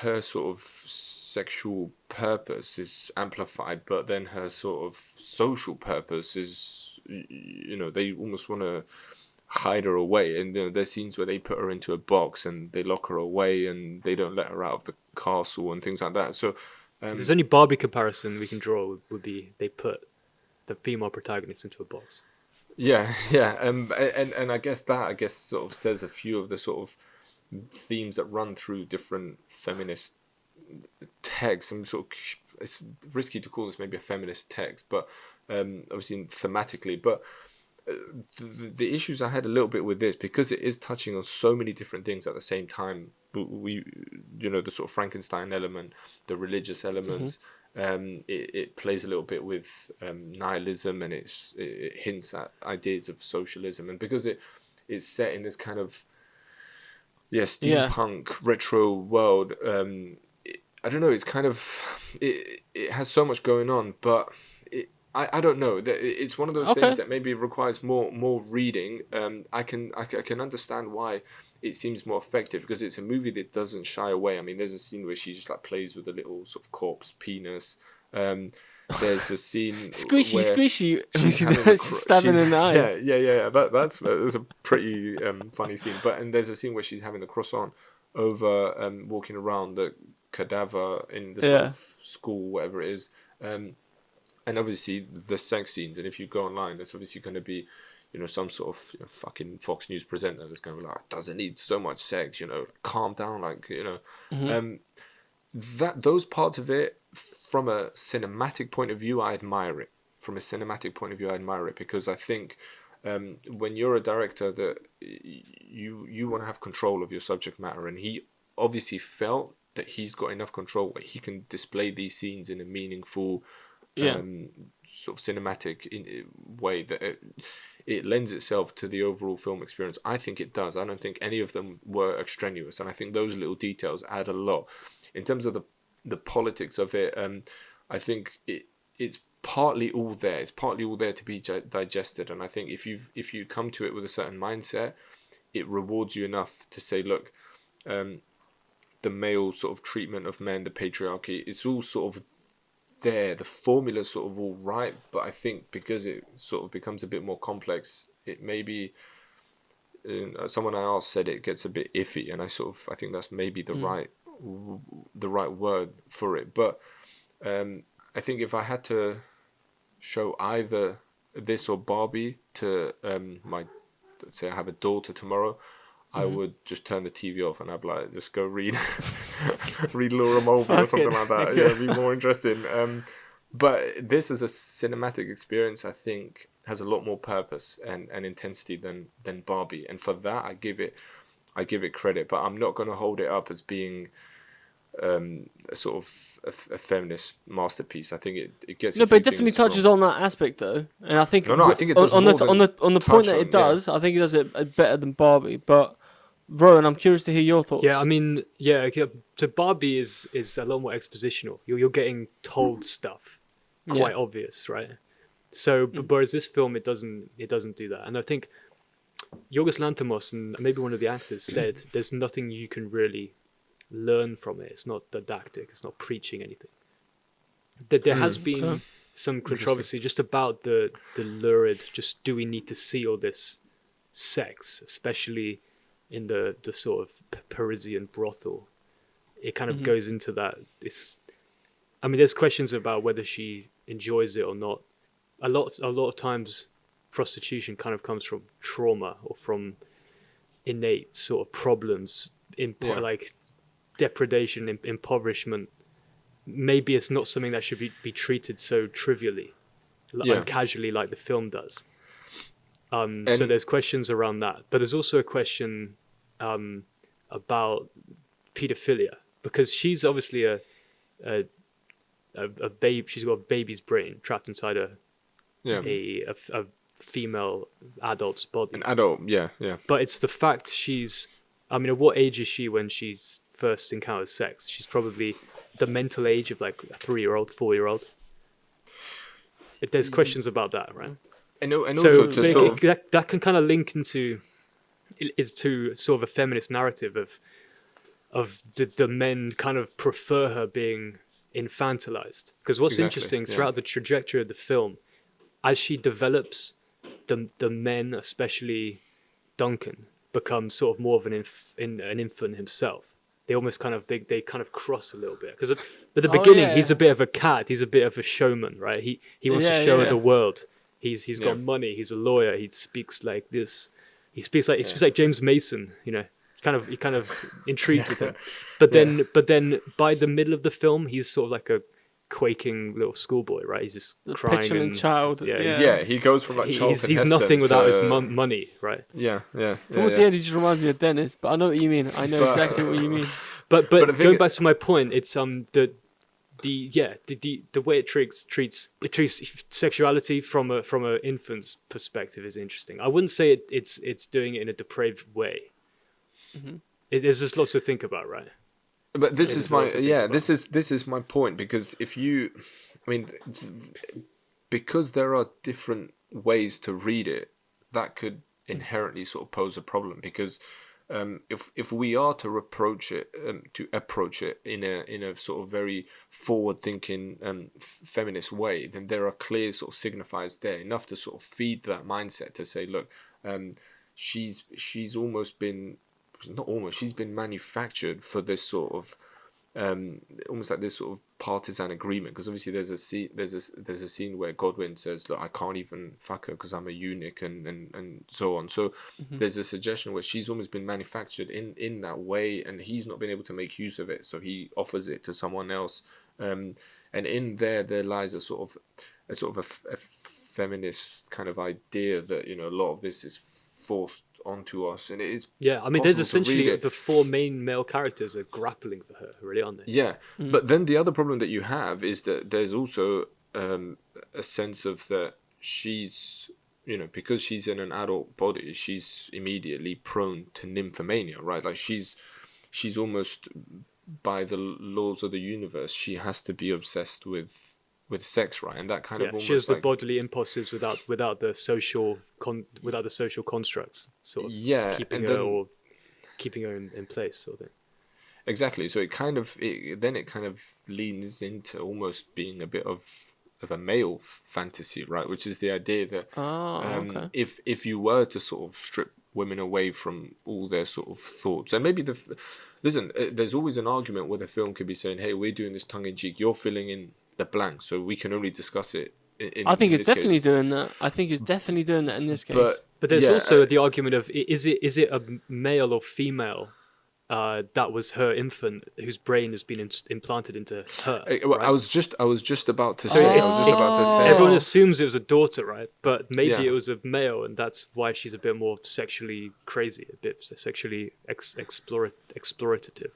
her sort of sexual purpose is amplified, but then her sort of social purpose is, they almost want to hide her away. And there's scenes where they put her into a box and they lock her away and they don't let her out of the castle and things like that. So there's only Barbie comparison we can draw would be they put the female protagonist into a box. Yeah. And I guess sort of says a few of the sort of themes that run through different feminist texts. And sort of, it's risky to call this maybe a feminist text, but obviously thematically. But the issues I had a little bit with this, because it is touching on so many different things at the same time. We the sort of Frankenstein element, the religious elements. It plays a little bit with nihilism, and it hints at ideas of socialism, and because it's set in this kind of steampunk retro world. I don't know. It's kind of it has so much going on, but I don't know. It's one of those things that maybe requires more reading. I can understand why it seems more effective, because it's a movie that doesn't shy away. I mean, there's a scene where she just like plays with a little sort of corpse penis. There's a scene squishy. She's stabbing in the eye. Yeah. That's a pretty funny scene. And there's a scene where she's having the croissant over walking around the cadaver in the sort of school, whatever it is. And obviously the sex scenes. And if you go online, there's obviously going to be, some sort of fucking Fox News presenter that's going to be like, doesn't need so much sex, calm down, that those parts of it, from a cinematic point of view, I admire it. Because I think when you're a director, that you want to have control of your subject matter, and he obviously felt that he's got enough control where he can display these scenes in a meaningful sort of cinematic way that it lends itself to the overall film experience. I think it does. I don't think any of them were extraneous, and I think those little details add a lot. In terms of the politics of it, I think it's partly all there. It's partly all there to be digested, and I think if you come to it with a certain mindset, it rewards you enough to say, look, the male sort of treatment of men, the patriarchy, it's all sort of there. The formula's sort of all right, but I think because it sort of becomes a bit more complex, it maybe someone I asked said it gets a bit iffy, and I think that's maybe the right word for it. But I think if I had to show either this or Barbie to let's say I have a daughter tomorrow, I would just turn the TV off and I'd be like, just go read Laura Mulvey or something like that. Okay. Yeah, it'd be more interesting. But this as a cinematic experience, I think, has a lot more purpose and intensity than Barbie, and for that I give it credit. But I'm not going to hold it up as being a sort of a feminist masterpiece. I think it gets but it definitely touches on that aspect though, and I think I think it does on more the point that it does. I think it does it better than Barbie. But Rowan, I'm curious to hear your thoughts. Yeah, I mean, so Barbie is a lot more expositional. You're getting told stuff, quite obvious, right? So, whereas this film, it doesn't do that. And I think Yorgos Lanthimos and maybe one of the actors said there's nothing you can really learn from it. It's not didactic. It's not preaching anything. There has been some controversy just about the lurid. Just, do we need to see all this sex, especially in the sort of Parisian brothel? It kind of goes into that. I mean, there's questions about whether she enjoys it or not. A lot of times, prostitution kind of comes from trauma or from innate sort of problems, like depredation, impoverishment. Maybe it's not something that should be treated so trivially and casually like the film does. So there's questions around that, but there's also a question about pedophilia, because she's obviously a babe. She's got a baby's brain trapped inside a female adult's body. An adult, yeah. But it's the fact at what age is she when she's first encounters sex? She's probably the mental age of like a 3-year-old, 4-year-old. There's questions about that, right? And So also to sort of... that can kind of link into sort of a feminist narrative of the men kind of prefer her being infantilized. Because what's interesting throughout the trajectory of the film, as she develops, the men, especially Duncan, become sort of more of an infant himself. They almost kind of they kind of cross a little bit, because at the beginning he's a bit of a cad, he's a bit of a showman, right? He wants to show the world he's got money, he's a lawyer, he speaks like this, he speaks like James Mason, you know. He kind of intrigued with him, but then by the middle of the film he's sort of like a quaking little schoolboy, right? He's just crying, petulant child. He goes from like Charlton he's Heston nothing without to... his money, right? Towards the end, he just reminds me of Dennis, but I know what you mean. I know exactly what you mean. But going back to my point, it's the way it treats sexuality from a infant's perspective is interesting. I wouldn't say it's doing it in a depraved way. Mm-hmm. There's just lots to think about, right? But this is my point, because because there are different ways to read it, that could inherently sort of pose a problem, because if we are to approach it in a sort of very forward thinking feminist way, then there are clear sort of signifiers there enough to sort of feed that mindset to say, look, she's been manufactured for this sort of almost like this sort of partisan agreement, because obviously there's a scene where Godwin says, look, I can't even fuck her because I'm a eunuch and so on. So there's a suggestion where she's almost been manufactured in that way, and he's not been able to make use of it, so he offers it to someone else, and in there lies a sort of a feminist kind of idea that, you know, a lot of this is forced onto us, and it is there's essentially the 4 main male characters are grappling for her, really, aren't they? But then the other problem that you have is that there's also a sense of that she's, you know, because she's in an adult body, she's immediately prone to nymphomania, right? Like she's almost, by the laws of the universe, she has to be obsessed with sex, right? And that kind of almost, she has the bodily impulses without the social constructs, sort of keeping her in place, sort of thing. Exactly. So it kind of leans into almost being a bit of a male fantasy, right? Which is the idea that if you were to sort of strip women away from all their sort of thoughts, and maybe there's always an argument where the film could be saying, hey, we're doing this tongue in cheek, you're filling in the blank, so we can only discuss it I think it's definitely doing that. I think it's definitely doing that in this case. But there's also the argument of, is it a male or female that was her infant whose brain has been implanted into her? Right? I was just about to say. Everyone assumes it was a daughter, right? But maybe it was a male, and that's why she's a bit more sexually crazy, a bit sexually explorative.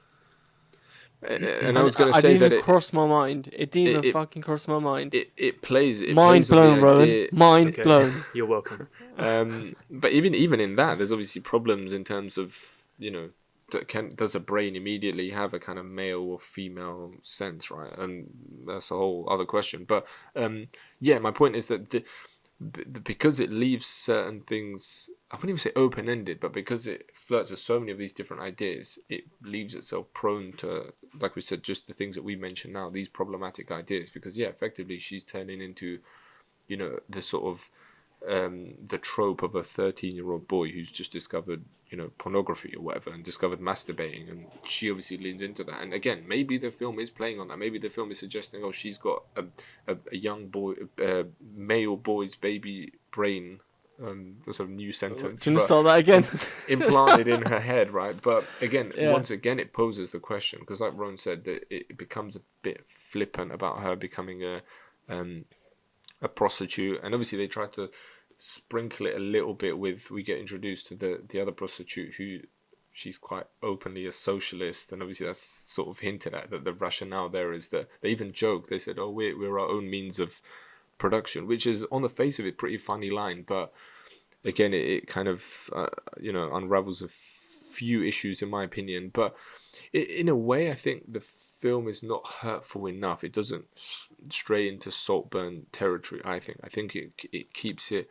And I was going to say that it crossed my mind. It didn't even fucking cross my mind. It plays. Mind blown, Rowan. Mind blown. You're welcome. But even in that, there's obviously problems in terms of, you know, does a brain immediately have a kind of male or female sense, right? And that's a whole other question. But my point is that because it leaves certain things, I wouldn't even say open-ended, but because it flirts with so many of these different ideas, it leaves itself prone to, like we said, just the things that we mentioned now, these problematic ideas. Because effectively she's turning into, you know, the sort of the trope of a 13-year-old boy who's just discovered, you know, pornography or whatever, and discovered masturbating, and she obviously leans into that. And again, maybe the film is playing on that. Maybe the film is suggesting, oh, she's got a young boy, male boy's baby brain. That's a new sentence. Can you start that again? Implanted in her head, right? But again, once again, it poses the question, because like Ron said, that it becomes a bit flippant about her becoming a prostitute, and obviously they try to sprinkle it a little bit with, we get introduced to the other prostitute who, she's quite openly a socialist, and obviously that's sort of hinted at, that the rationale there is that they even joke, they said, oh, we're our own means of production, which is on the face of it pretty funny line, but again it kind of unravels a few issues in my opinion. But in a way, I think the film is not hurtful enough. It doesn't stray into Saltburn territory. I think it keeps it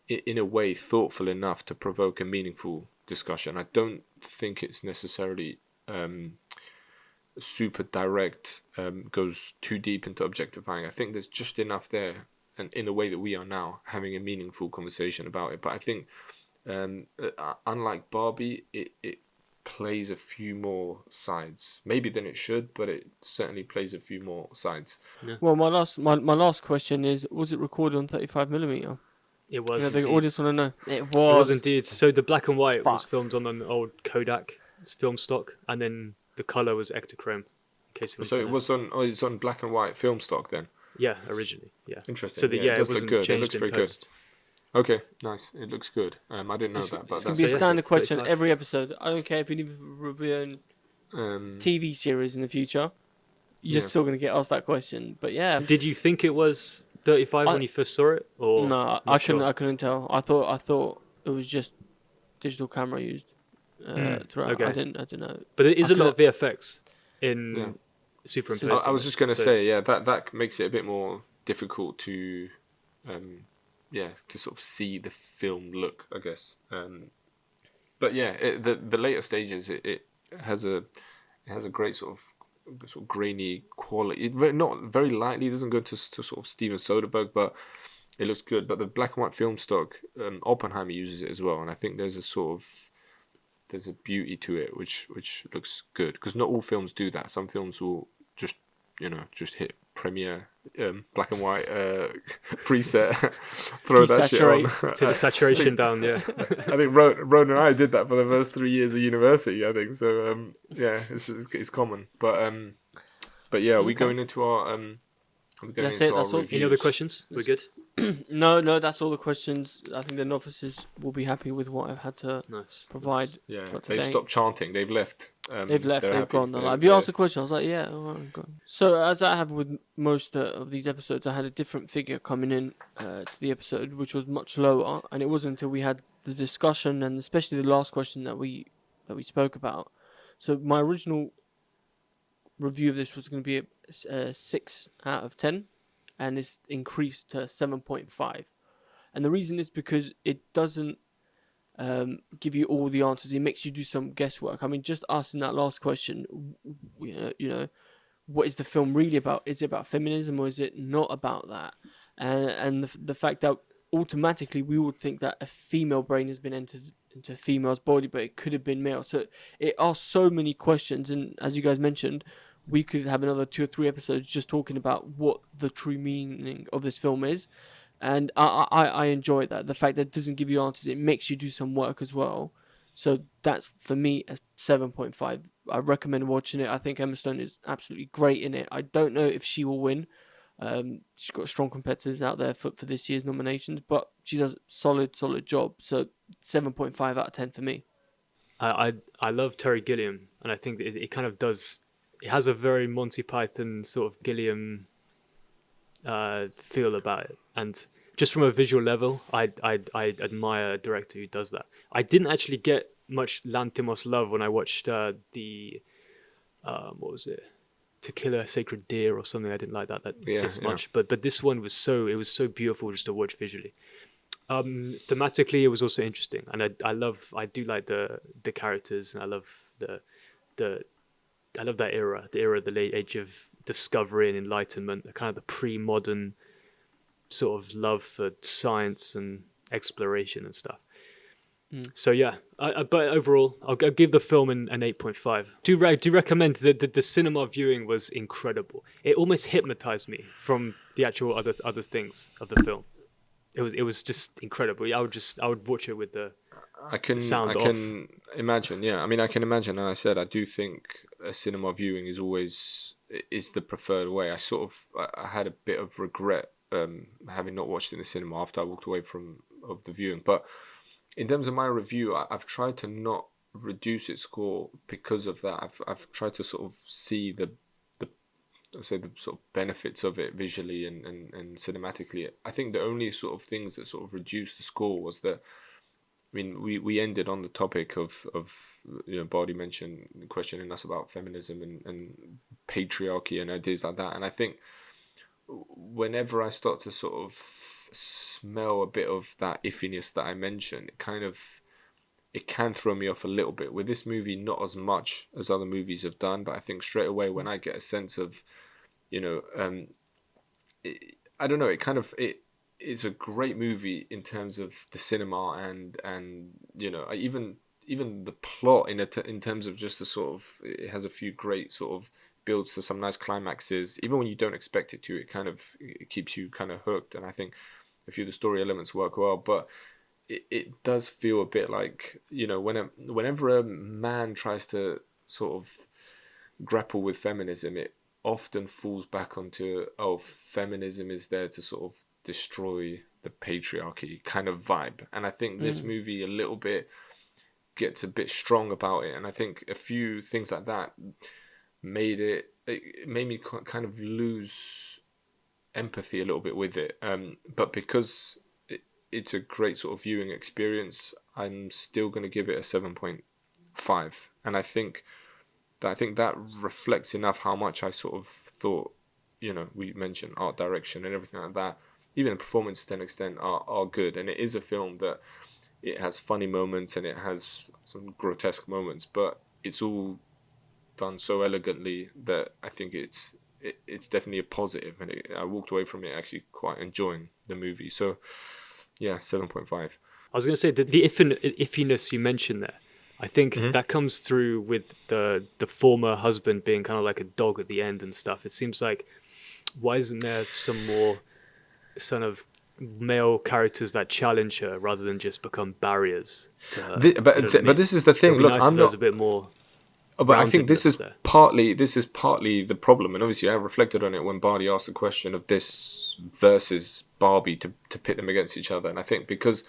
in a way thoughtful enough to provoke a meaningful discussion. I don't think it's necessarily super direct, goes too deep into objectifying. I think there's just enough there, and in a way that we are now having a meaningful conversation about it. But I think unlike Barbie, it plays a few more sides, maybe than it should, but it certainly plays a few more sides. Yeah. Well, my last question is: was it recorded on 35mm? It was. The Indeed. audience want to know. It It was was. indeed. So the black and white was Fuck. filmed on an old Kodak film stock, and then the color was Ektachrome. In case you want So to it know. was on. Oh, it's on black and white film stock then. Yeah, originally. Yeah. Interesting. So it does it look wasn't good. It changed looks in very post. good. Okay, nice. It looks good. I didn't know that, but It's gonna that's be a So, yeah, standard question 35. every episode. I don't care if you need to review a TV series in the future. You're Yeah. still gonna get asked that question. But yeah, Did you think it was 35 when you first saw it, or no, not I sure? couldn't tell. I thought it was just digital camera used throughout. okay. I didn't know. But it is I a lot of VFX in Yeah. superimposed. I was just gonna So- say, yeah, that makes it a bit more difficult to, to sort of see the film look, I guess. But yeah, the later stages, it has a great sort of grainy quality. Not very lightly, it doesn't go to sort of Steven Soderbergh, but it looks good. But the black and white film stock, Oppenheimer uses it as well, and I think there's a beauty to it which looks good, because not all films do that. Some films will just hit Premiere black and white preset, throw that shit on. to the saturation down, yeah. I think Ron and I did that for the first 3 years of university. I think so. It's common. But yeah, are we Okay. going into our That's it, that's all. Any other questions? We're good. No, that's all the questions. I think the novices will be happy with what I've had to Nice. provide. Yeah, for they've today. stopped chanting. They've left. They've left. they're They've happy. gone. They're like, They're- have you they're- asked a question? I was like, yeah. All right, go on. So as I have with most of these episodes, I had a different figure coming in to the episode, which was much lower, and it wasn't until we had the discussion and especially the last question that we spoke about. So my original review of this was going to be a 6 out of 10, and it's increased to 7.5. And the reason is because it doesn't give you all the answers. It makes you do some guesswork. I mean, just asking that last question, you know, what is the film really about? Is it about feminism or is it not about that? And the fact that automatically we would think that a female brain has been entered into a female's body, but it could have been male. So it asks so many questions. And as you guys mentioned, we could have another 2 or 3 episodes just talking about what the true meaning of this film is. And I enjoy that. The fact that it doesn't give you answers, it makes you do some work as well. So that's, for me, a 7.5. I recommend watching it. I think Emma Stone is absolutely great in it. I don't know if she will win. She's got strong competitors out there for this year's nominations, but she does a solid job. So 7.5 out of 10 for me. I love Terry Gilliam, and I think that it kind of does. It has a very Monty Python sort of Gilliam feel about it, and just from a visual level, I admire a director who does that. I didn't actually get much Lanthimos love when I watched the what was it, To Kill a Sacred Deer or something. I didn't like that this much, but this one was so beautiful just to watch visually. Thematically, it was also interesting, and I do like the characters, and I love I love that era, the late age of discovery and enlightenment, the kind of the pre-modern sort of love for science and exploration and stuff. So yeah, but overall, I'll give the film an 8.5. Do recommend the cinema viewing was incredible. It almost hypnotized me from the actual other things of the film. It was just incredible. I would watch it with the sound off. Imagine. Yeah, I mean, I can imagine. And I said, I do think a cinema viewing is the preferred way. I had a bit of regret having not watched it in the cinema after I walked away of the viewing. But in terms of my review, I've tried to not reduce its score because of that. I've tried to sort of see the say the sort of benefits of it visually and cinematically. I think the only sort of things that sort of reduced the score was that, I mean, we ended on the topic of Bardi mentioned questioning us about feminism and patriarchy and ideas like that. And I think whenever I start to sort of smell a bit of that iffiness that I mentioned, it can throw me off a little bit. With this movie, not as much as other movies have done, but I think straight away when I get a sense of, I don't know, it's a great movie in terms of the cinema and even the plot in terms of just the sort of, it has a few great sort of builds to some nice climaxes. Even when you don't expect it to, it keeps you kind of hooked. And I think a few of the story elements work well, but it does feel a bit like, whenever a man tries to sort of grapple with feminism, it often falls back onto, feminism is there to sort of destroy the patriarchy kind of vibe. And I think this movie a little bit gets a bit strong about it. And I think a few things like that made me kind of lose empathy a little bit with it. But because it's a great sort of viewing experience, I'm still going to give it a 7.5. And I think that reflects enough how much I sort of thought, we mentioned art direction and everything like that. Even the performances to an extent are good. And it is a film that it has funny moments and it has some grotesque moments, but it's all done so elegantly that I think it's definitely a positive. And I walked away from it actually quite enjoying the movie. So, yeah, 7.5. I was going to say that the iffiness you mentioned there, I think that comes through with the former husband being kind of like a dog at the end and stuff. It seems like, why isn't there some more sort of male characters that challenge her rather than just become barriers to her? But this is the thing. Look, nice I'm not a bit more. But I think this is partly the problem, and obviously I reflected on it when Bardi asked the question of this versus Barbie to pit them against each other. And I think because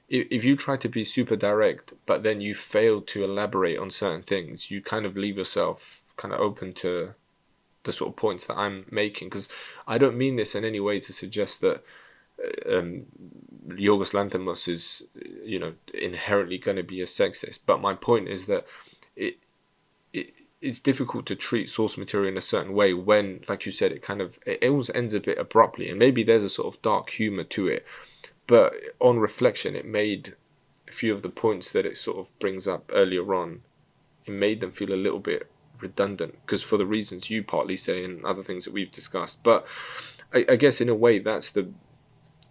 if you try to be super direct, but then you fail to elaborate on certain things, you kind of leave yourself kind of open to the sort of points that I'm making. Because I don't mean this in any way to suggest that Yorgos Lanthimos is, inherently going to be a sexist. But my point is that it's difficult to treat source material in a certain way when, like you said, it always ends a bit abruptly, and maybe there's a sort of dark humor to it, but on reflection it made a few of the points that it sort of brings up earlier on, it made them feel a little bit redundant, because for the reasons you partly say and other things that we've discussed. But I guess in a way that's the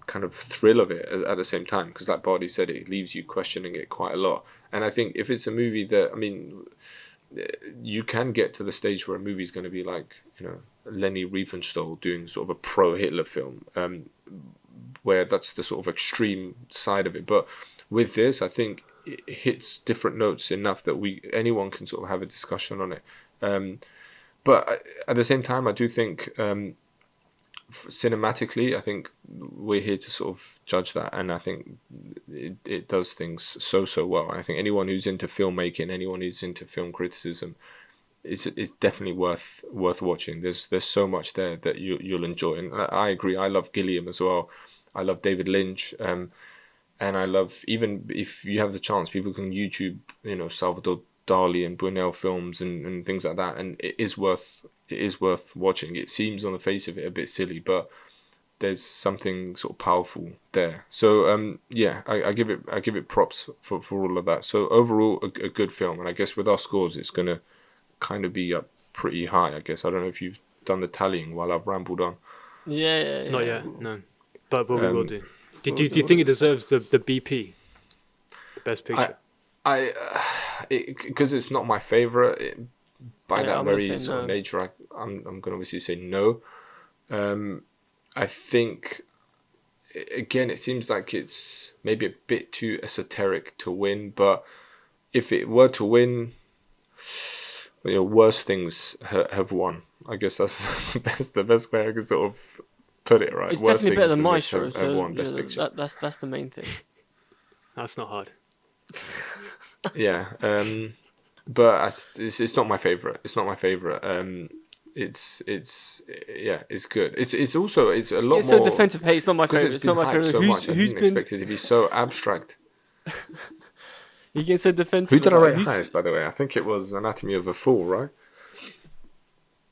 kind of thrill of it at the same time, because like Bardi said, it leaves you questioning it quite a lot. And I think if it's a movie that, you can get to the stage where a movie's going to be like, Leni Riefenstahl doing sort of a pro-Hitler film, where that's the sort of extreme side of it. But with this, I think it hits different notes enough that anyone can sort of have a discussion on it. But at the same time, I do think cinematically, I think we're here to sort of judge that, and I think it does things so well. I think anyone who's into filmmaking, anyone who's into film criticism, is definitely worth watching. There's so much there that you'll enjoy, and I agree. I love Gilliam as well. I love David Lynch, and I love, even if you have the chance, people can YouTube, Salvador Dali and Buñuel films and things like that, and it is worth watching. It seems on the face of it a bit silly, but there's something sort of powerful there. So I give it props for all of that. So overall, a good film, and I guess with our scores, it's gonna kind of be up pretty high. I guess I don't know if you've done the tallying while I've rambled on. Yeah. Not yet, no, but we will do. Do you think it deserves the BP, the best picture? Because it's not my favorite. By that I'm very sort of no. nature, I'm going to obviously say no. I think, again, it seems like it's maybe a bit too esoteric to win, but if it were to win, worse things have won. I guess that's the best way I can sort of put it, right? It's Worse definitely better than things Maestro. have won Best So Picture. that's the main thing. That's not hard. Yeah, but it's not my favorite. It's not my favorite. it's good. It's also it's a lot It's more so defensive. Hey, it's not my because favorite. it's It's not been my hyped favorite. so much. I Who's didn't been? expect it to be so abstract. You get so defensive. Who did I about rate it. highest, by the way? I think it was Anatomy of a Fool, right?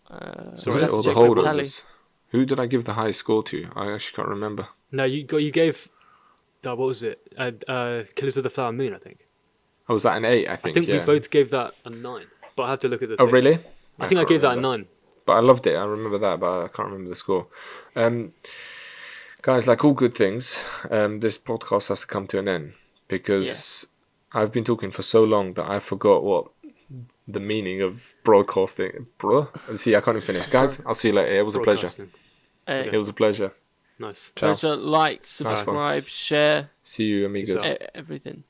So we'll Was have it, to or the check the tally. Holdovers? Who did I give the highest score to? I actually can't remember. No, you gave. What was it? Killers of the Flower Moon, I think. Oh, was that an 8? I I think. think yeah. we both gave that a 9. But I have to look at the. Oh, thing. really? I think I can't gave that a remember. 9. But I loved it. I remember that, but I can't remember the score. Guys, like all good things, this podcast has to come to an end because I've been talking for so long that I forgot what the meaning of broadcasting. See, I can't even finish. Guys, I'll see you later. It was a pleasure. Broadcasting. Hey, It was a pleasure. Nice. Ciao. pleasure. Like, Nice one. subscribe, share, See you, amigos. Peace out. everything.